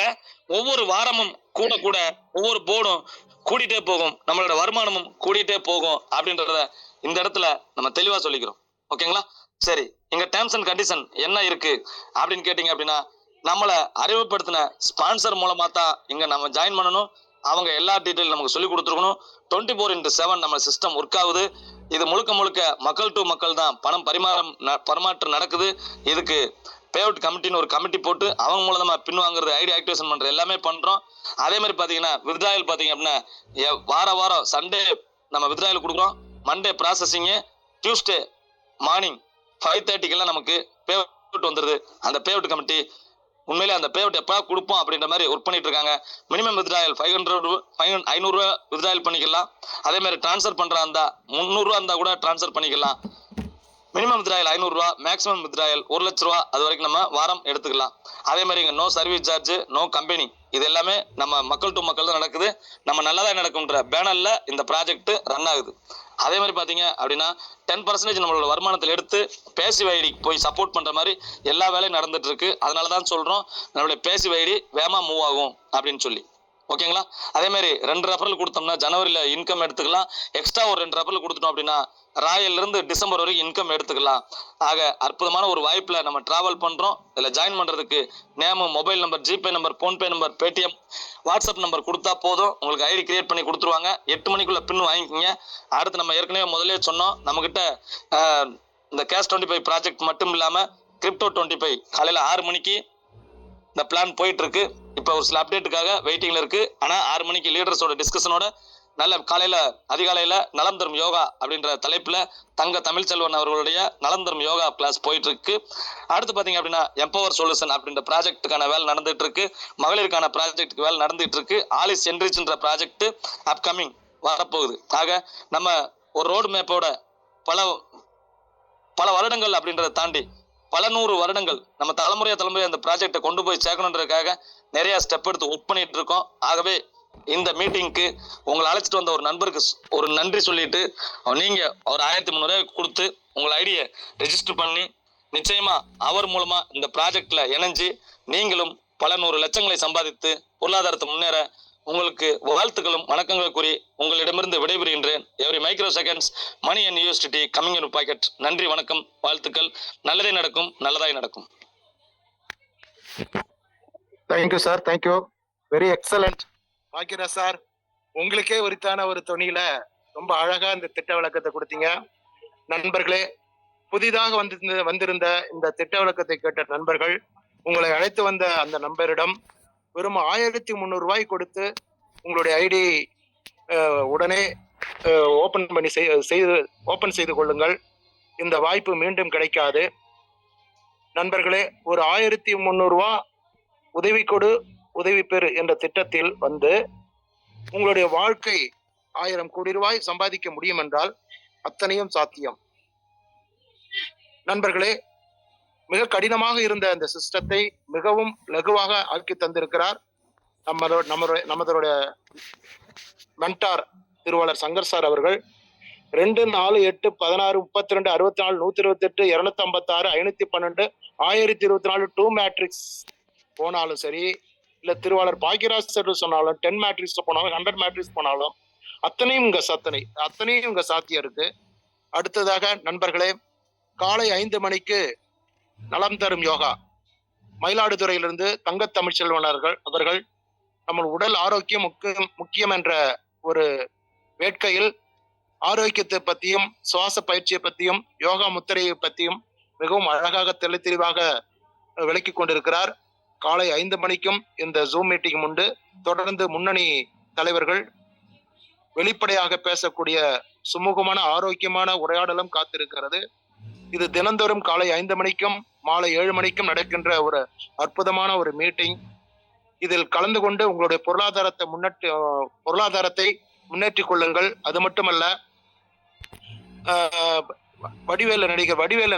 ஒவ்வொரு வாரமும் கூட கூட ஒவ்வொரு போர்டும் கூடிட்டே போகும், நம்மளோட வருமானமும் கூடிட்டே போகும் அப்படின்றத இந்த இடத்துல நம்ம தெளிவா சொல்லிக்கிறோம். ஓகேங்களா? சரி, இங்க டேர்ம்ஸ் அண்ட் கண்டிஷன் என்ன இருக்கு அப்படின்னு கேட்டீங்க அப்படின்னா நம்மளை அறிமுகப்படுத்தின ஸ்பான்சர் மூலமா தான் இங்க நம்ம ஜாயின் பண்ணணும். அவங்க எல்லா டீட்டெயில் நமக்கு சொல்லி கொடுத்துருக்கணும். 24x7 நம்ம சிஸ்டம் ஒர்க் ஆகுது. இது முழுக்க முழுக்க மக்கள் டு மக்கள் தான் பணம் பரிமாற்றம் நடக்குது. இதுக்கு பேஅவுட் கமிட்டின்னு ஒரு கமிட்டி போட்டு அவங்க மூலமா பின் வாங்குறது, ஐடி ஆக்டிவேஷன் பண்றது எல்லாமே பண்றோம். அதே மாதிரி பாத்தீங்கன்னா வித்ட்ராயல் பாத்தீங்க அப்படின்னா வாரம் சண்டே நம்ம வித்ட்ராயல் கொடுக்குறோம். மண்டே ப்ராசஸிங், டியூஸ்டே மார்னிங் 5:30 நமக்கு பேஅவுட் வந்துருது. அந்த பேஅவுட் கமிட்டி உண்மையிலே அந்த பேஅவுட் எப்போ கொடுப்போம் அப்படின்ற மாதிரி ஒர்க் பண்ணிட்டு இருக்காங்க. மினிமம் வித்ட்ராயல் 500 ரூபா வித்ட்ராயல் பண்ணிக்கலாம். அதே மாதிரி டிரான்ஸ்ஃபர் பண்றா இருந்தா 300 ரூபா இருந்தா கூட டிரான்ஸ்ஃபர் பண்ணிக்கலாம். மினிமம் வித்ட்ராயல் 500 ரூபா, மேக்ஸிமம் வித்ட்ராயல் 1 லட்ச ரூபா, அது வரைக்கும் நம்ம வாரம் எடுத்துக்கலாம். அதே மாதிரி இங்க no service charge, no company, இது எல்லாமே நம்ம மக்கள் டு மக்கள் தான் நடக்குது. நம்ம நல்லதா நடக்கும்ன்ற பேனர்ல இந்த ப்ராஜெக்ட் ரன் ஆகுது. அதே மாதிரி பாத்தீங்க அப்படின்னா 10% நம்மளோட வருமானத்தில் எடுத்து பேசிவ் ஐடி போய் சப்போர்ட் பண்ற மாதிரி எல்லா வேலையும் நடந்துட்டு இருக்கு. அதனாலதான் சொல்றோம் நம்மளுடைய பேசிவ் ஐடி வேகமா மூவ் ஆகும் அப்படின்னு சொல்லி. ஓகேங்களா? அதே மாதிரி 2 ரெஃபரல் கொடுத்தோம்னா ஜனவரியில இன்கம் எடுத்துக்கலாம். எக்ஸ்ட்ரா ஒரு 2 ரெஃபரல் கொடுத்துட்டோம் அப்படின்னா ராயல்ல இருந்து டிசம்பர் வரைக்கும் இன்கம் எடுத்துக்கலாம். ஆக அற்புதமான ஒரு வாய்ப்புல நம்ம டிராவல் பண்றோம். இதுல ஜாயின் பண்றதுக்கு name, mobile number, GPay number, PhonePe number, Paytm, WhatsApp number கொடுத்தா போதும். உங்களுக்கு ஐடி கிரியேட் பண்ணி கொடுத்துருவாங்க. 8 மணிக்குள்ள பின் வாங்கிக்கோங்க. அடுத்து நம்ம ஏற்கனவே முதலே சொன்னோம், நம்ம கிட்ட இந்த கேஷ் 25 ப்ராஜெக்ட் மட்டும் இல்லாம கிரிப்டோ 25 காலையில 6 மணிக்கு இந்த பிளான் போயிட்டு இருக்கு. இப்போ ஒரு சில அப்டேட்டுக்காக வெயிட்டிங்ல இருக்கு. ஆனா 6 மணிக்கு லீடர்ஸோட டிஸ்கஷனோட நல்ல காலையில அதிகாலையில நலம் தரும் யோகா அப்படின்ற தலைப்புல தங்க தமிழ்ச்செல்வன் அவர்களுடைய நலம் தரும் யோகா கிளாஸ் போயிட்டு இருக்கு. அடுத்து பாத்தீங்க அப்படின்னா எம்பவர் சொல்யூஷன் அப்படின்ற ப்ராஜெக்டுக்கான வேலை நடந்துட்டு இருக்கு. மகளிருக்கான ப்ராஜெக்டுக்கு வேலை நடந்துட்டு இருக்கு. ஆலிஸ் என்ரிச்ன்ற ப்ராஜெக்ட் அப்கமிங் வரப்போகுது. ஆக நம்ம ஒரு ரோடு மேப்போட பல வருடங்கள் அப்படின்றத தாண்டி பல 100 வருடங்கள் நம்ம தலைமுறை அந்த ப்ராஜெக்டை கொண்டு போய் சேர்க்கணுன்றதுக்காக நிறைய ஸ்டெப் எடுத்து ஒர்க் பண்ணிட்டு இருக்கோம். ஆகவே இந்த மீட்டிங்க்கு உங்களை அழைச்சிட்டு வந்த ஒரு நண்பருக்கு ஒரு நன்றி சொல்லிட்டு நீங்க ஒரு 1300 கொடுத்து உங்கள் ஐடியை ரெஜிஸ்டர் பண்ணி நிச்சயமா அவர் மூலமா இந்த ப்ராஜெக்ட்ல இணைஞ்சு நீங்களும் பல 100 லட்சங்களை சம்பாதித்து பொருளாதாரத்தை முன்னேற உங்களுக்கு வாழ்த்துக்களும் வணக்கங்கள் கூறி உங்களிடமிருந்து விடைபெறுகின்றேன். Every micro seconds money and USTD coming in pocket. நன்றி, வணக்கம், வாழ்த்துக்கள். நல்லதே நடக்கும், நல்லதாய் நடக்கும். Thank you sir, thank you, very excellent. Bhagyaraj sir, உங்களுக்கே உரித்தான ஒரு துணியில ரொம்ப அழகா இந்த திட்ட விளக்கத்தை கொடுத்தீங்க. நண்பர்களே, புதிதாக வந்திருந்த இந்த திட்ட விளக்கத்தை கேட்ட நண்பர்கள், உங்களை அழைத்து வந்த அந்த நண்பரிடம் வெறும் 1300 ரூபாய் கொடுத்து உங்களுடைய ஐடி உடனே ஓபன் செய்து கொள்ளுங்கள். இந்த வாய்ப்பு மீண்டும் கிடைக்காது. நண்பர்களே, ஒரு 1300 ரூபாய் உதவி கொடு உதவி பெறு என்ற திட்டத்தில் வந்து உங்களுடைய வாழ்க்கை 1000 கோடி ரூபாய் சம்பாதிக்க முடியும் என்றால் அத்தனையும் சாத்தியம். நண்பர்களே, மிக கடினமாக இருந்த அந்த சிஸ்டத்தை மிகவும் லகுவாக ஆக்கி தந்திருக்கிறார் நமதோட மென்டார் திருவாளர் சங்கர் சார் அவர்கள். 2, 4, 8, 16, 32, 64, 128, 256, 512, 1024 2 மேட்ரிக்ஸ் போனாலும் சரி, இல்ல திருவாளர் பாக்கியராஜ் சார் சொன்னாலும் 10 மேட்ரிக்ஸ் போனாலும் 100 மேட்ரிக்ஸ் போனாலும் அத்தனையும் இங்க சாத்தியம் இருக்கு. அடுத்ததாக நண்பர்களே, காலை 5 மணிக்கு நலம் தரும் யோகா மயிலாடுதுறையிலிருந்து தங்க தமிழ்ச்செல்வன் அவர்கள் நம்ம உடல் ஆரோக்கியம் முக்கியம் என்ற ஒரு வேட்கையில் ஆரோக்கியத்தை பத்தியும் சுவாச பயிற்சியை பத்தியும் யோகா முத்திரையை பத்தியும் மிகவும் அழகாக தெளிவாக விளக்கி கொண்டிருக்கிறார். காலை 5 மணிக்கும் இந்த ஜூம் மீட்டிங் உண்டு. தொடர்ந்து முன்னணி தலைவர்கள் வெளிப்படையாக பேசக்கூடிய சுமூகமான ஆரோக்கியமான உரையாடலும் காத்திருக்கிறது. இது தினந்தோறும் காலை 5 மணிக்கும் மாலை 7 மணிக்கும் நடக்கின்ற ஒரு அற்புதமான ஒரு மீட்டிங். இதில் கலந்து கொண்டு உங்களுடைய பொருளாதாரத்தை முன்னேற்றிக் கொள்ளுங்கள். அது மட்டுமல்ல, நடிகர் வடிவேலு